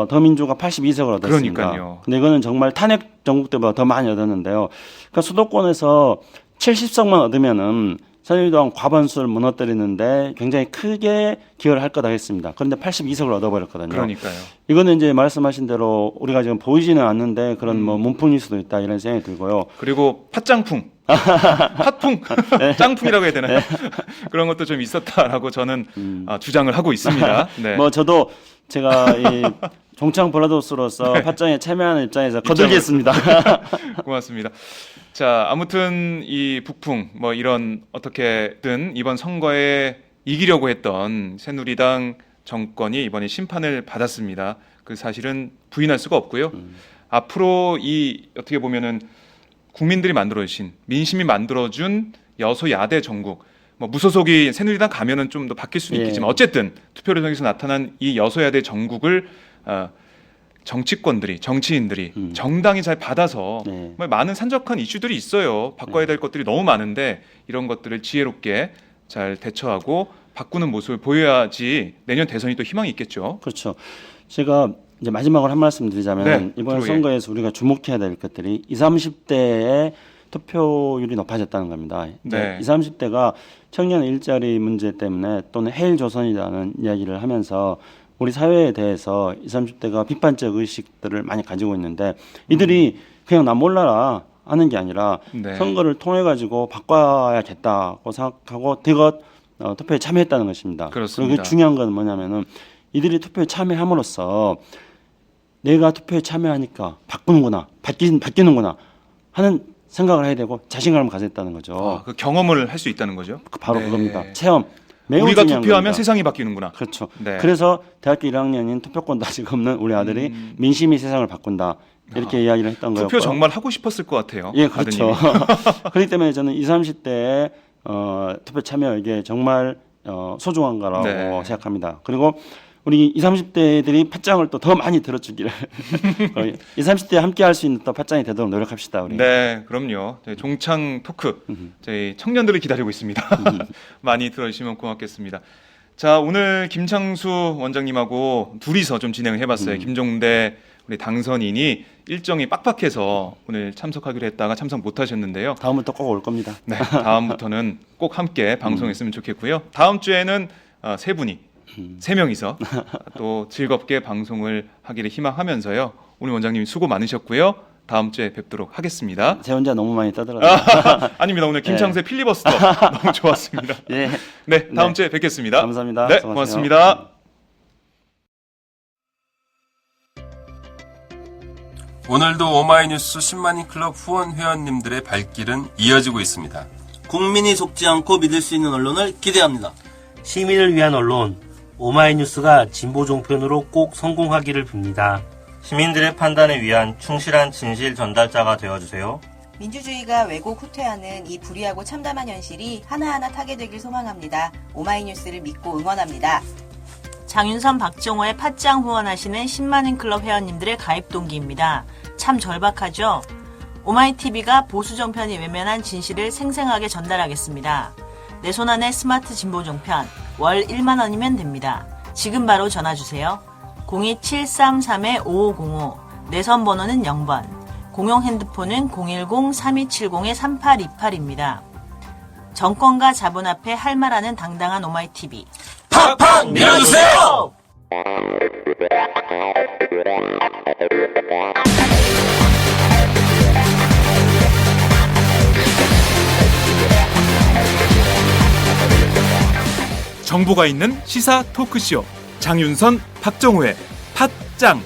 더민주가 82석을 얻었습니다. 그러니까요. 근데 이거는 정말 탄핵 정국 때보다 더 많이 얻었는데요. 그러니까 수도권에서 70석만 얻으면은 새누리당 과반수를 무너뜨리는데 굉장히 크게 기여를 할 거다 했습니다. 그런데 82석을 얻어버렸거든요. 그러니까요. 이거는 이제 말씀하신 대로 우리가 지금 보이지는 않는데 그런 뭐 문풍일 수도 있다 이런 생각이 들고요. 그리고 팥장풍, 팥풍, 짱풍이라고 해야 되나요? 그런 것도 좀 있었다라고 저는 주장을 하고 있습니다. 네. 뭐 저도 제가 이 종창 브라더스로서 팟짱에 참여하는 입장에서 거들겠습니다. 고맙습니다. 자, 아무튼 이 북풍 뭐 이런 어떻게든 이번 선거에 이기려고 했던 새누리당 정권이 이번에 심판을 받았습니다. 그 사실은 부인할 수가 없고요. 앞으로 이 어떻게 보면은 국민들이 만들어주신 민심이 만들어준 여소야대 전국 뭐 무소속이 새누리당 가면은 좀 더 바뀔 수는 있겠지만 어쨌든 투표를 통해서 나타난 이 여소야대 전국을 정치권들이 정치인들이 정당이 잘 받아서 정말 많은 산적한 이슈들이 있어요. 바꿔야 될 것들이 너무 많은데 이런 것들을 지혜롭게 잘 대처하고 바꾸는 모습을 보여야지 내년 대선이 또 희망이 있겠죠. 그렇죠. 제가 이제 마지막으로 한 말씀 드리자면 네, 이번 들어오게. 선거에서 우리가 주목해야 될 것들이 20, 30대의 투표율이 높아졌다는 겁니다. 네. 20, 30대가 청년 일자리 문제 때문에 또는 해일 조선이라는 이야기를 하면서 우리 사회에 대해서 20, 30대가 비판적 의식들을 많이 가지고 있는데 이들이 그냥 나 몰라라 하는 게 아니라 네. 선거를 통해 가지고 바꿔야겠다고 생각하고 대거 투표에 참여했다는 것입니다. 그렇습니다. 그리고 중요한 건 뭐냐면은 이들이 투표에 참여함으로써 내가 투표에 참여하니까 바뀌는구나 하는 생각을 해야 되고 자신감을 가졌다는 거죠. 그 경험을 할 수 있다는 거죠. 바로 네. 그겁니다. 체험. 매우 우리가 중요한 투표하면 겁니다. 세상이 바뀌는구나. 그렇죠. 네. 그래서 대학교 1학년인 투표권도 아직 없는 우리 아들이 민심이 세상을 바꾼다. 이렇게 이야기를 했던 거였고요. 투표 정말 하고 싶었을 것 같아요. 예, 그렇죠. 아드님이. 그렇기 때문에 저는 20, 30대의 투표 참여 이게 정말 소중한 거라고 네. 생각합니다. 그리고 우리 20, 30대들이 팟짱을 또 더 많이 들어주기를 20, 30대 함께 할 수 있는 또 팟짱이 되도록 노력합시다. 우리. 네, 그럼요. 저희 종창 토크 저희 청년들을 기다리고 있습니다. 많이 들어주시면 고맙겠습니다. 자, 오늘 김창수 원장님하고 둘이서 좀 진행을 해봤어요. 김종대 우리 당선인이 일정이 빡빡해서 오늘 참석하기로 했다가 참석 못하셨는데요. 다음부터 꼭 올 겁니다. 네, 다음부터는 꼭 함께 방송했으면 좋겠고요. 다음 주에는 세 분이 세 명이서 또 즐겁게 방송을 하기를 희망하면서요. 오늘 원장님 수고 많으셨고요. 다음 주에 뵙도록 하겠습니다. 제 혼자 너무 많이 떠들었네요. 아닙니다. 오늘 김창수의 필리버스터 너무 좋았습니다. 예. 네, 다음 네. 주에 뵙겠습니다. 감사합니다. 네, 수고하세요. 고맙습니다. 오늘도 오마이뉴스 10만인 클럽 후원 회원님들의 발길은 이어지고 있습니다. 국민이 속지 않고 믿을 수 있는 언론을 기대합니다. 시민을 위한 언론 오마이뉴스가 진보 종편으로 꼭 성공하기를 빕니다. 시민들의 판단에 위한 충실한 진실 전달자가 되어주세요. 민주주의가 왜곡 후퇴하는 이 불의하고 참담한 현실이 하나하나 타개되길 소망합니다. 오마이뉴스를 믿고 응원합니다. 장윤선, 박정호의 팟짱 후원하시는 10만인 클럽 회원님들의 가입 동기입니다. 참 절박하죠? 오마이TV가 보수 정편이 외면한 진실을 생생하게 전달하겠습니다. 내 손안의 스마트 진보 종편 월 1만 원이면 됩니다. 지금 바로 전화주세요. 02733-5505 내선 번호는 0번 공용 핸드폰은 010-3270-3828입니다. 정권과 자본 앞에 할 말하는 당당한 오마이TV. 팍팍 밀어주세요! 정보가 있는 시사 토크쇼 장윤선, 박정호의 팟짱.